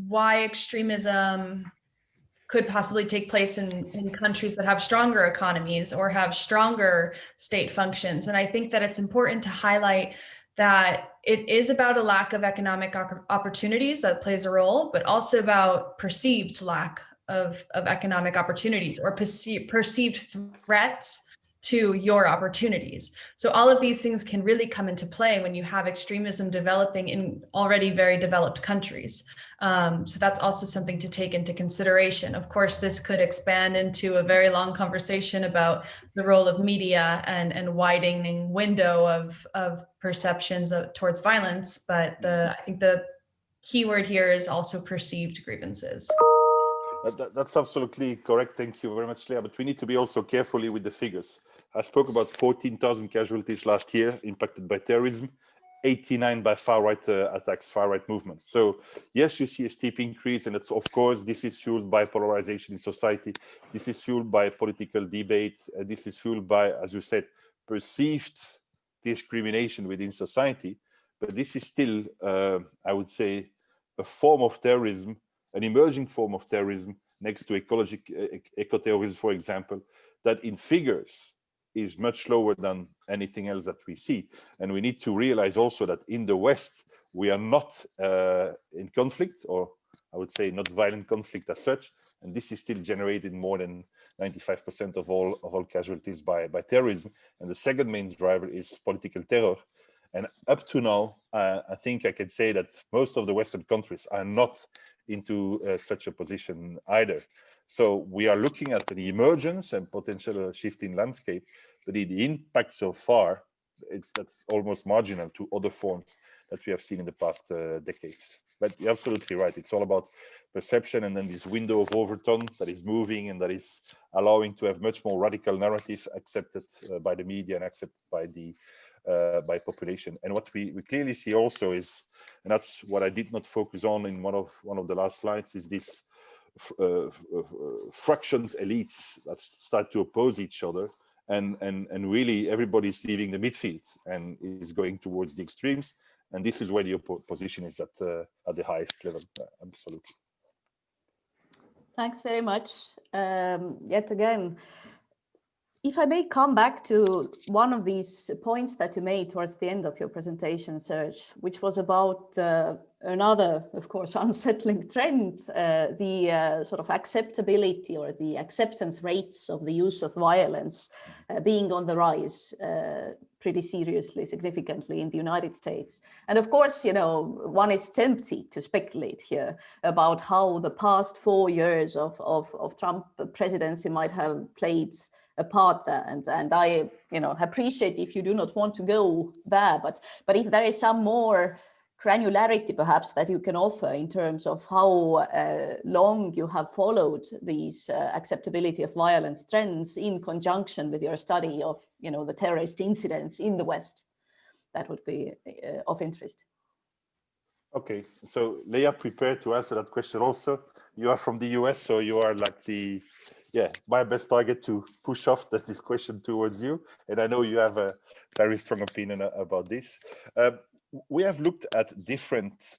why extremism could possibly take place in countries that have stronger economies or have stronger state functions. And I think that it's important to highlight that it is about a lack of economic opportunities that plays a role, but also about perceived lack of economic opportunities or perceived threats to your opportunities. So all of these things can really come into play when you have extremism developing in already very developed countries. So that's also something to take into consideration. Of course, this could expand into a very long conversation about the role of media and widening window of perceptions towards violence. But I think the key word here is also perceived grievances. That's absolutely correct. Thank you very much, Lea. But we need to be also carefully with the figures. I spoke about 14,000 casualties last year impacted by terrorism, 89 by far-right attacks, far-right movements. So yes, you see a steep increase, and it's, of course, this is fueled by polarization in society. This is fueled by political debate. This is fueled by, as you said, perceived discrimination within society. But this is still, I would say, a form of terrorism, an emerging form of terrorism next to eco-terrorism, for example, that in figures is much lower than anything else that we see. And we need to realize also that in the West, we are not in conflict, or I would say not violent conflict as such. And this is still generating more than 95% of all casualties by terrorism. And the second main driver is political terror. And up to now, I think I can say that most of the Western countries are not into such a position either. So we are looking at the emergence and potential shift in landscape, but the impact so far, that's almost marginal to other forms that we have seen in the past decades. But you're absolutely right. It's all about perception, and then this window of Overton that is moving and that is allowing to have much more radical narrative accepted by the media and accepted by population. And what we clearly see also is, and that's what I did not focus on in one of the last slides, is this fractioned elites that start to oppose each other, and really everybody's leaving the midfield and is going towards the extremes. And this is where the opposition is at the highest level. Absolutely. Thanks very much. Yet again, if I may come back to one of these points that you made towards the end of your presentation, Serge, which was about another, of course, unsettling trend, the sort of acceptability or the acceptance rates of the use of violence being on the rise pretty seriously, significantly in the United States. And of course, you know, one is tempted to speculate here about how the past 4 years of Trump presidency might have played a part there, and I, you know, appreciate if you do not want to go there, but if there is some more granularity perhaps that you can offer in terms of how long you have followed these acceptability of violence trends in conjunction with your study of, you know, the terrorist incidents in the West, that would be of interest. Okay, so Lea, prepare to answer that question also. You are from the US, so you are like my best target to push off this question towards you. And I know you have a very strong opinion about this. We have looked at different,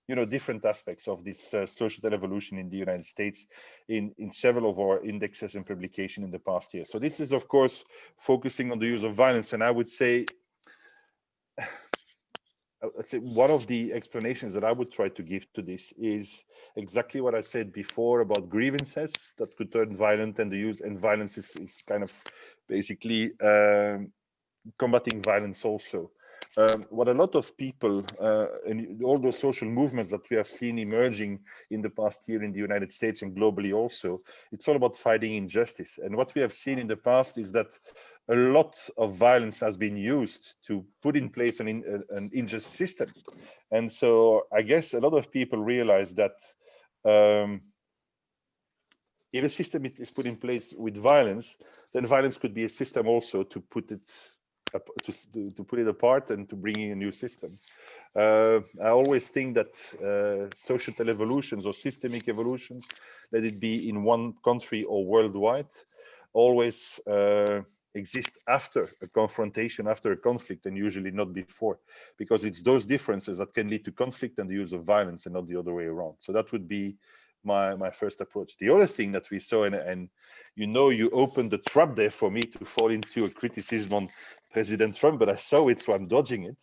different aspects of this social evolution in the United States in several of our indexes and publications in the past year. So this is, of course, focusing on the use of violence. And I would say, one of the explanations that I would try to give to this is exactly what I said before about grievances that could turn violent, and the use and violence is kind of basically combating violence also. what a lot of people and all those social movements that we have seen emerging in the past year in the United States and globally also, it's all about fighting injustice. And what we have seen in the past is that a lot of violence has been used to put in place an unjust system. And so I guess a lot of people realize that if a system is put in place with violence, then violence could be a system also to put it apart and to bring in a new system. I always think that societal evolutions or systemic evolutions, let it be in one country or worldwide, always exist after a confrontation, after a conflict, and usually not before, because it's those differences that can lead to conflict and the use of violence and not the other way around. So that would be my first approach. The other thing that we saw, and you opened the trap there for me to fall into a criticism on President Trump, but I saw it, so I'm dodging it.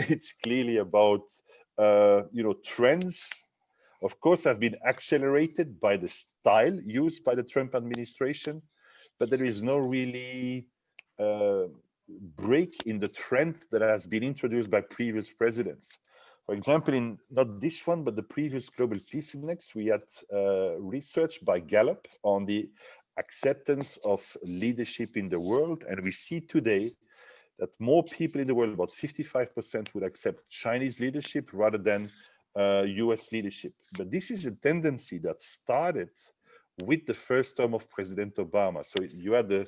It's clearly about, trends, of course, have been accelerated by the style used by the Trump administration, but there is no really break in the trend that has been introduced by previous presidents. For example, in not this one, but the previous Global Peace Index, we had research by Gallup on the acceptance of leadership in the world. And we see today that more people in the world, about 55%, would accept Chinese leadership rather than US leadership. But this is a tendency that started with the first term of President Obama. So you had a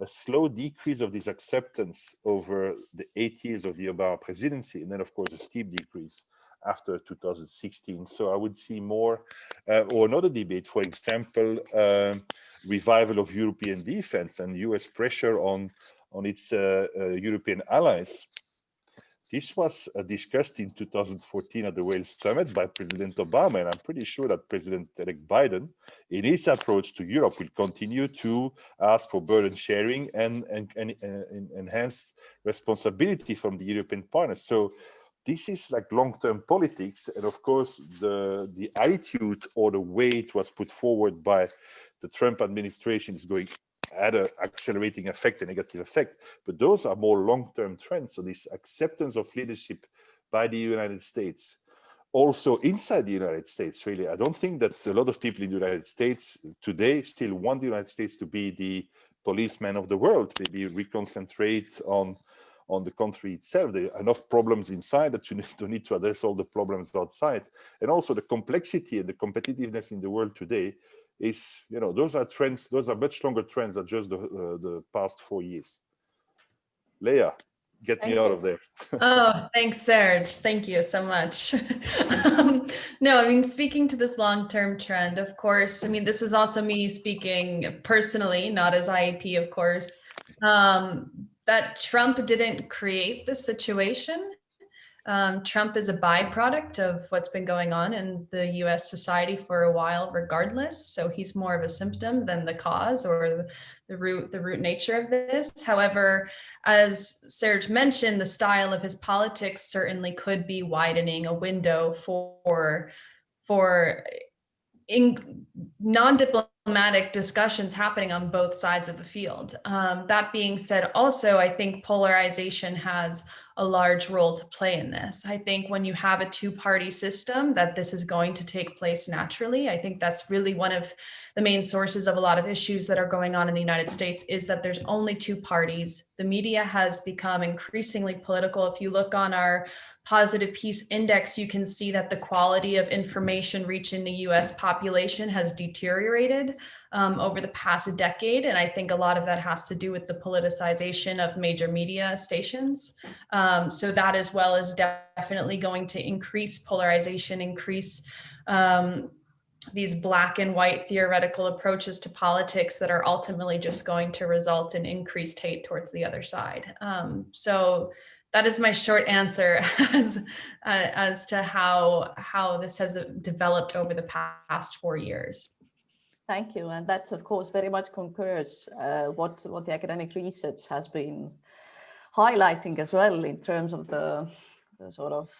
slow decrease of this acceptance over the 8 years of the Obama presidency, and then of course a steep decrease after 2016. So I would see more, or another debate, for example, revival of European defense and US pressure on its European allies. This was discussed in 2014 at the Wales Summit by President Obama, and I'm pretty sure that President-elect Biden, in his approach to Europe, will continue to ask for burden sharing and enhanced responsibility from the European partners. So this is like long-term politics, and of course, the attitude or the way it was put forward by the Trump administration is going had an accelerating effect, a negative effect, but those are more long-term trends. So this acceptance of leadership by the United States, also inside the United States, really, I don't think that a lot of people in the United States today still want the United States to be the policeman of the world. Maybe we concentrate on the country itself. There are enough problems inside that you don't need to address all the problems outside. And also the complexity and the competitiveness in the world today is, those are trends, those are much longer trends than just the past 4 years. Lea, get me out of there. Oh, thanks, Serge. Thank you so much. No, I mean, speaking to this long-term trend, of course, I mean, this is also me speaking personally, not as IEP, of course, that Trump didn't create the situation. Trump is a byproduct of what's been going on in the US society for a while, regardless. So he's more of a symptom than the cause or the root nature of this. However, as Serge mentioned, the style of his politics certainly could be widening a window for non-diplomatic discussions happening on both sides of the field. That being said, also, I think polarization has a large role to play in this. I think when you have a two-party system, that this is going to take place naturally. I think that's really one of the main sources of a lot of issues that are going on in the United States, is that there's only two parties. The media has become increasingly political. If you look on our Positive Peace Index, you can see that the quality of information reaching the US population has deteriorated over the past decade. And I think a lot of that has to do with the politicization of major media stations. So that as well is definitely going to increase polarization, increase these black and white theoretical approaches to politics that are ultimately just going to result in increased hate towards the other side. So that is my short answer as to how this has developed over the past 4 years. Thank you, and that of course very much concurs what the academic research has been highlighting as well in terms of the sort of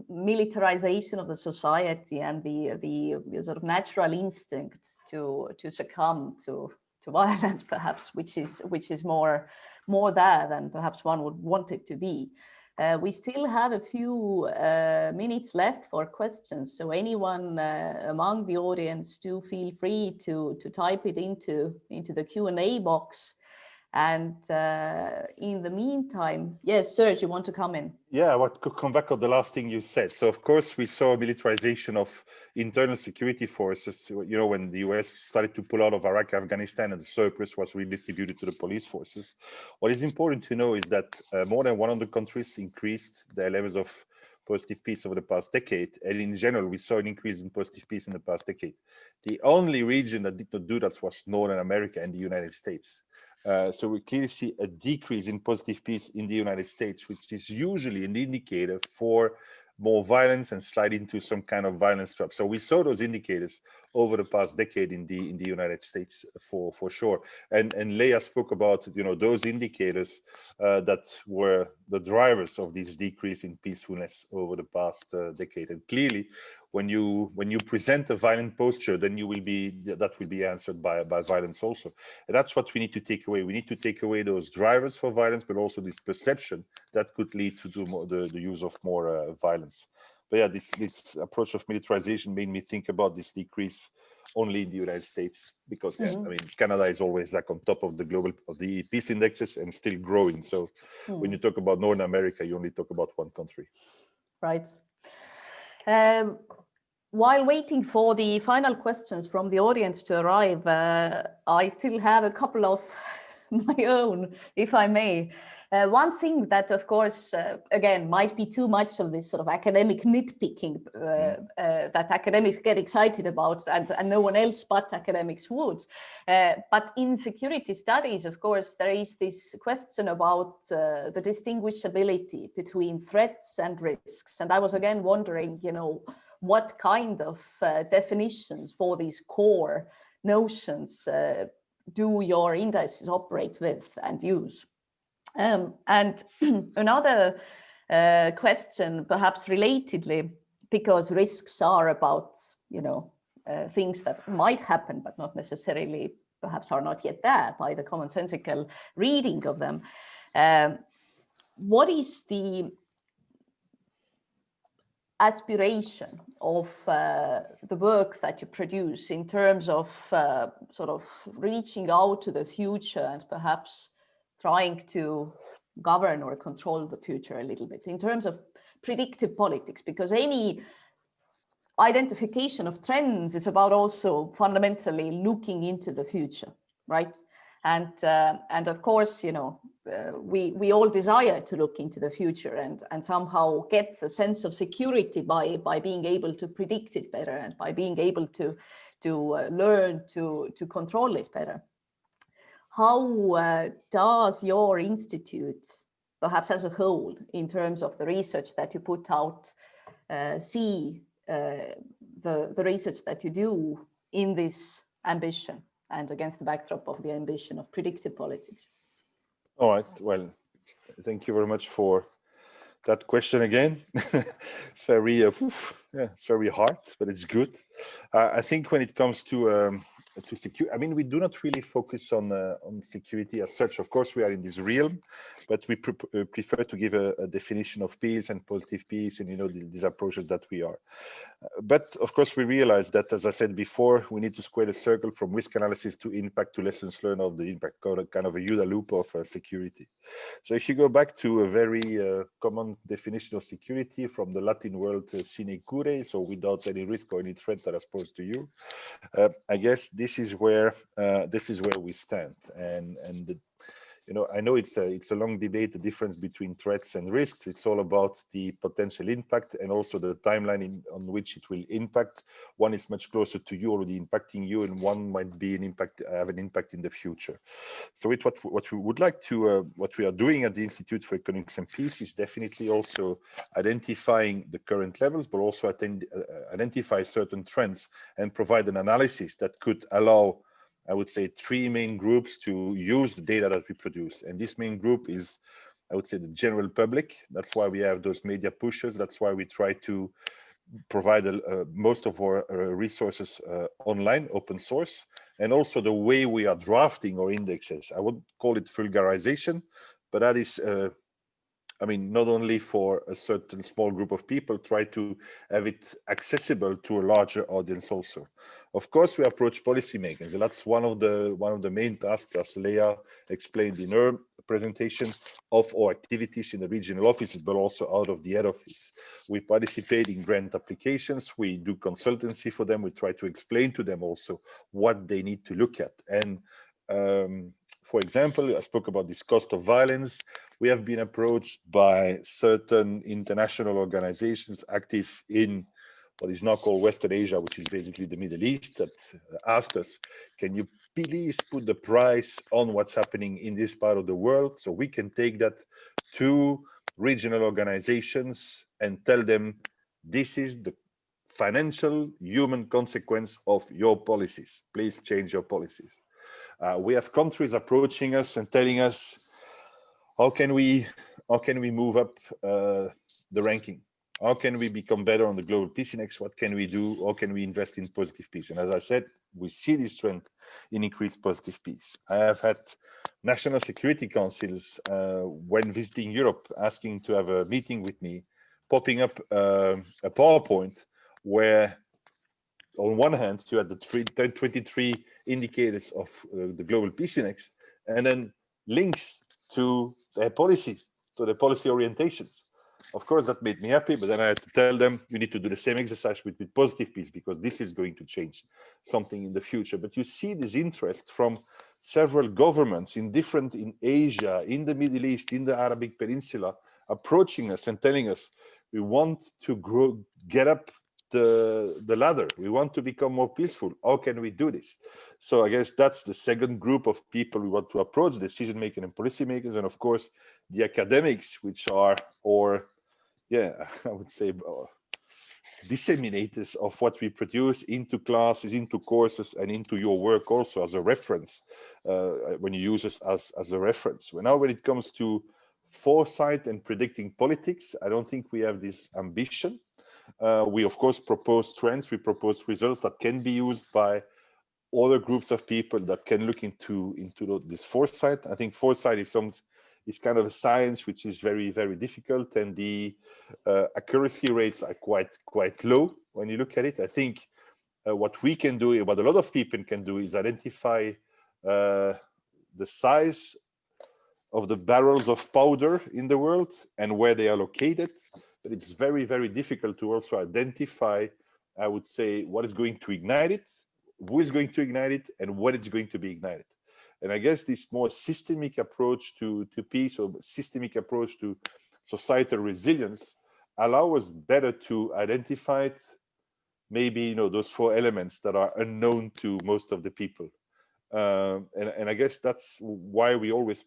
militarization of the society and the sort of natural instinct to succumb to violence, perhaps, which is more more there than perhaps one would want it to be. We still have a few minutes left for questions. So anyone among the audience, do feel free to type it into the Q&A box. And in the meantime, yes, Serge, you want to come in? Yeah, I want to come back on the last thing you said. So, of course, we saw militarization of internal security forces, you know, when the US started to pull out of Iraq, Afghanistan, and the surplus was redistributed to the police forces. What is important to know is that more than 100 countries increased their levels of positive peace over the past decade. And in general, we saw an increase in positive peace in the past decade. The only region that did not do that was Northern America and the United States. So we clearly see a decrease in positive peace in the United States, which is usually an indicator for more violence and slide into some kind of violence trap. So we saw those indicators over the past decade in the United States for sure. And Lea spoke about, you know, those indicators that were the drivers of this decrease in peacefulness over the past decade. And clearly, when you present a violent posture, then that will be answered by violence also. And that's what we need to take away. We need to take away those drivers for violence, but also this perception that could lead to the use of more violence. But yeah, this approach of militarization made me think about this decrease only in the United States, because yeah, I mean, Canada is always like on top of the peace indexes and still growing. So when you talk about North America, you only talk about one country. Right. While waiting for the final questions from the audience to arrive, I still have a couple of my own, if I may. One thing that, of course, again, might be too much of this sort of academic nitpicking that academics get excited about, and no one else but academics would. But in security studies, of course, there is this question about the distinguishability between threats and risks. And I was again wondering, you know, what kind of definitions for these core notions do your indices operate with and use? And another question, perhaps relatedly, because risks are about, you know, things that might happen, but not necessarily, perhaps are not yet there by the commonsensical reading of them. What is the aspiration of the work that you produce in terms of sort of reaching out to the future and perhaps trying to govern or control the future a little bit in terms of predictive politics? Because any identification of trends is about also fundamentally looking into the future, right? And of course, you know, we all desire to look into the future and somehow get a sense of security by being able to predict it better and by being able to learn to control it better. How does your institute, perhaps as a whole, in terms of the research that you put out, see the research that you do in this ambition and against the backdrop of the ambition of predictive politics? All right. Well, thank you very much for that question again. It's very, yeah, it's very hard, but it's good. I think when it comes to security, I mean, we do not really focus on security as such. Of course, we are in this realm, but we prefer to give a definition of peace and positive peace, and you know, these approaches that we are. But of course, we realize that, as I said before, we need to square the circle from risk analysis to impact to lessons learned of the impact, kind of a OODA loop of security. So if you go back to a very common definition of security from the Latin world, sine cure, so without any risk or any threat that is posed to you, I guess this is where we stand. And you know, I know it's a long debate, the difference between threats and risks. It's all about the potential impact and also the timeline on which it will impact. One is much closer to you, already impacting you, and one might be have an impact in the future. So what we would like to, what we are doing at the Institute for Economics and Peace is definitely also identifying the current levels, but also identify certain trends and provide an analysis that could allow, I would say, three main groups to use the data that we produce. And this main group is, I would say, the general public. That's why we have those media pushers. That's why we try to provide most of our resources online, open source. and also the way we are drafting our indexes. I wouldn't call it vulgarization, but that is, I mean, not only for a certain small group of people, try to have it accessible to a larger audience also. Of course, we approach policymakers, and that's one of the main tasks, as Lea explained in her presentation, of our activities in the regional offices, but also out of the head office. We participate in grant applications, we do consultancy for them, we try to explain to them also what they need to look at. And for example, I spoke about this cost of violence. We have been approached by certain international organizations active in what is now called Western Asia, which is basically the Middle East, that asked us, can you please put the price on what's happening in this part of the world so we can take that to regional organizations and tell them this is the financial human consequence of your policies. Please change your policies. We have countries approaching us and telling us, how can we move up the ranking? How can we become better on the Global Peace Index? What can we do? How can we invest in positive peace? And as I said, we see this trend in increased positive peace. I have had national security councils when visiting Europe asking to have a meeting with me, popping up a PowerPoint where on one hand you had the 23 indicators of the Global Peace Index, and then links to their policy, to the policy orientations. Of course, that made me happy, but then I had to tell them, you need to do the same exercise with positive peace, because this is going to change something in the future. But you see this interest from several governments in Asia, in the Middle East, in the Arabic Peninsula, approaching us and telling us, we want to get up the ladder. We want to become more peaceful. How can we do this? So I guess that's the second group of people we want to approach, decision makers and policy makers, and of course the academics, which are, or yeah, I would say disseminators of what we produce into classes, into courses, and into your work also as a reference, when you use us as a reference. Now, when it comes to foresight and predicting politics, I don't think we have this ambition. We of course propose trends, we propose results that can be used by other groups of people that can look into this foresight. I think foresight is kind of a science which is very, very difficult, and the accuracy rates are quite low when you look at it. I think what we can do, what a lot of people can do, is identify the size of the barrels of powder in the world and where they are located. But it's very, very difficult to also identify, I would say, what is going to ignite it, who is going to ignite it, and when it's going to be ignited. And I guess this more systemic approach to peace, or systemic approach to societal resilience, allow us better to identify it, maybe, those four elements that are unknown to most of the people. And I guess that's why we always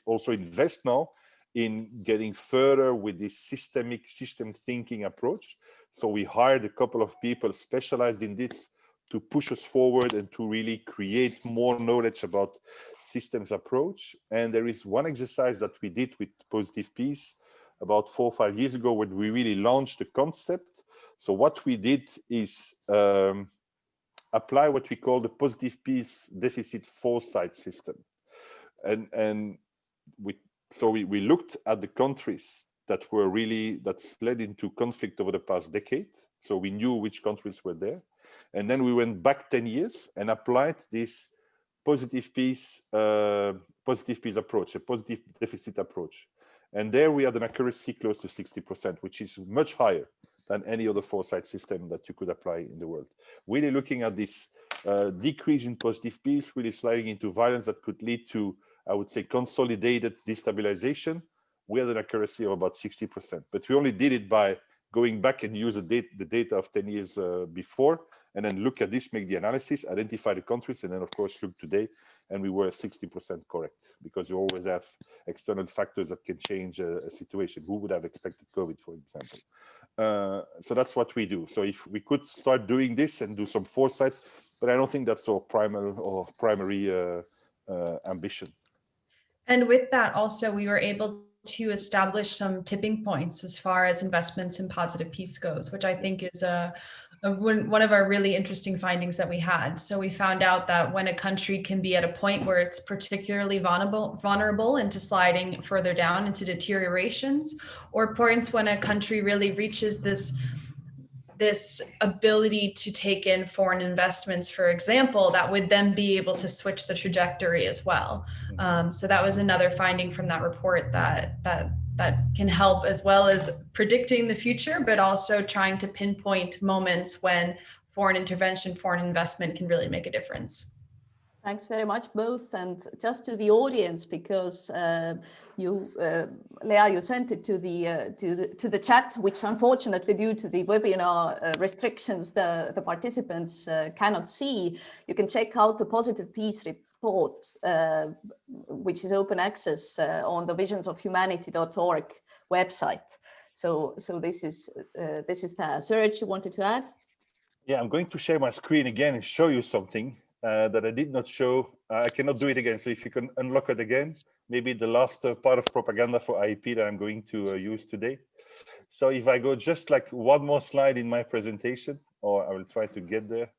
also invest now in getting further with this system thinking approach. So we hired a couple of people specialized in this to push us forward and to really create more knowledge about systems approach. And there is one exercise that we did with Positive Peace about 4 or 5 years ago when we really launched the concept. So what we did is apply what we call the Positive Peace Deficit Foresight System. And we looked at the countries that led into conflict over the past decade. So we knew which countries were there. And then we went back 10 years and applied this positive peace approach, a positive deficit approach. And there we had an accuracy close to 60%, which is much higher than any other foresight system that you could apply in the world. Really looking at this decrease in positive peace, really sliding into violence that could lead to, I would say, consolidated destabilization. We had an accuracy of about 60%, but we only did it by going back and use the data of 10 years before, and then look at this, make the analysis, identify the countries, and then of course look today, and we were 60% correct, because you always have external factors that can change a situation. Who would have expected COVID, for example? So that's what we do. So if we could start doing this and do some foresight, but I don't think that's our primary ambition. And with that also, we were able to establish some tipping points as far as investments in positive peace goes, which I think is a one of our really interesting findings that we had. So we found out that when a country can be at a point where it's particularly vulnerable into sliding further down into deteriorations, or points when a country really reaches this ability to take in foreign investments, for example, that would then be able to switch the trajectory as well. So that was another finding from that report that can help, as well as predicting the future, but also trying to pinpoint moments when foreign intervention, foreign investment can really make a difference. Thanks very much, both. And just to the audience, because Lea, you sent it to the chat, which unfortunately, due to the webinar restrictions, the participants cannot see. You can check out the Positive Peace report, which is open access on the visionsofhumanity.org website. So this is there. Serge, you wanted to add? Yeah, I'm going to share my screen again and show you something that I did not show. I cannot do it again. So if you can unlock it again, maybe the last part of propaganda for IEP that I'm going to use today. So if I go just like one more slide in my presentation, or I will try to get there.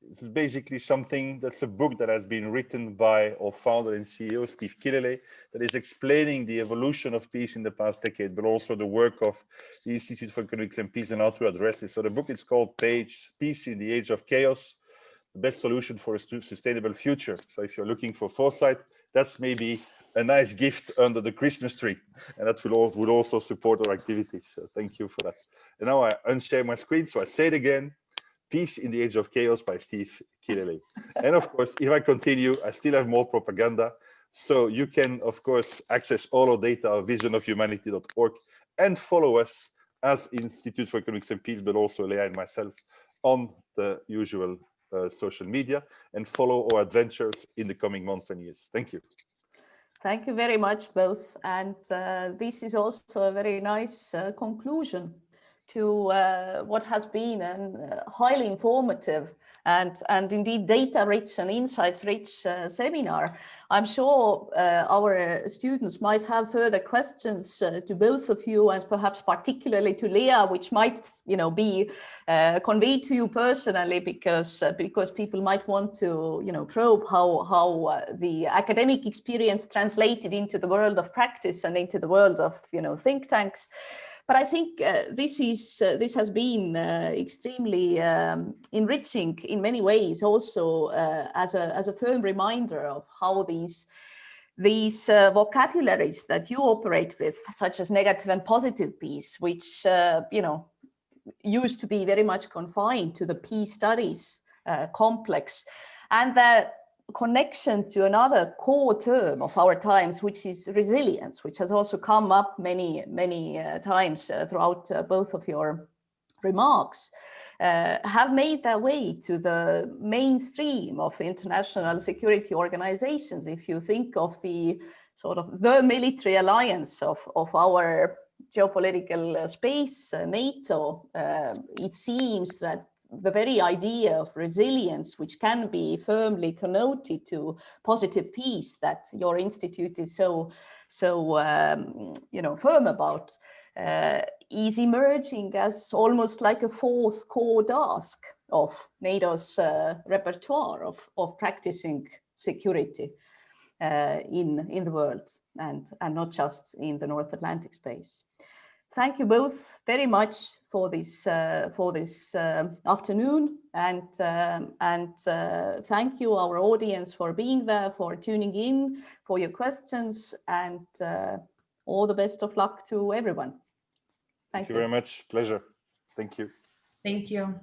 This is basically something that's a book that has been written by our founder and CEO, Steve Killalay, that is explaining the evolution of peace in the past decade, but also the work of the Institute for Economics and Peace and how to address it. So the book is called Peace in the Age of Chaos, the best solution for a sustainable future. So if you're looking for foresight, that's maybe a nice gift under the Christmas tree. And that would also support our activities. So thank you for that. And now I unshare my screen. So I say it again. Peace in the Age of Chaos by Steve Killalay. And of course, if I continue, I still have more propaganda. So you can, of course, access all our data at visionsofhumanity.org and follow us as Institute for Economics and Peace, but also Lea and myself on the usual social media, and follow our adventures in the coming months and years. Thank you. Thank you very much, both. And this is also a very nice conclusion to what has been a highly informative and indeed data-rich and insight-rich seminar. I'm sure our students might have further questions to both of you, and perhaps particularly to Lea, which might, be conveyed to you personally, because people might want to, probe how the academic experience translated into the world of practice and into the world of, think tanks. But I think this has been extremely enriching in many ways, also as a firm reminder of how these vocabularies that you operate with, such as negative and positive peace, which used to be very much confined to the peace studies complex, and that connection to another core term of our times, which is resilience, which has also come up many times throughout both of your remarks, have made their way to the mainstream of international security organizations. If you think of the sort of the military alliance of our geopolitical space, NATO, it seems that the very idea of resilience, which can be firmly connoted to positive peace that your institute is so firm about, is emerging as almost like a fourth core task of NATO's repertoire of practicing security in the world, and not just in the North Atlantic space. Thank you both very much for this afternoon, and thank you, our audience, for being there, for tuning in, for your questions, and all the best of luck to everyone. Thank you very much. Pleasure. Thank you. Thank you.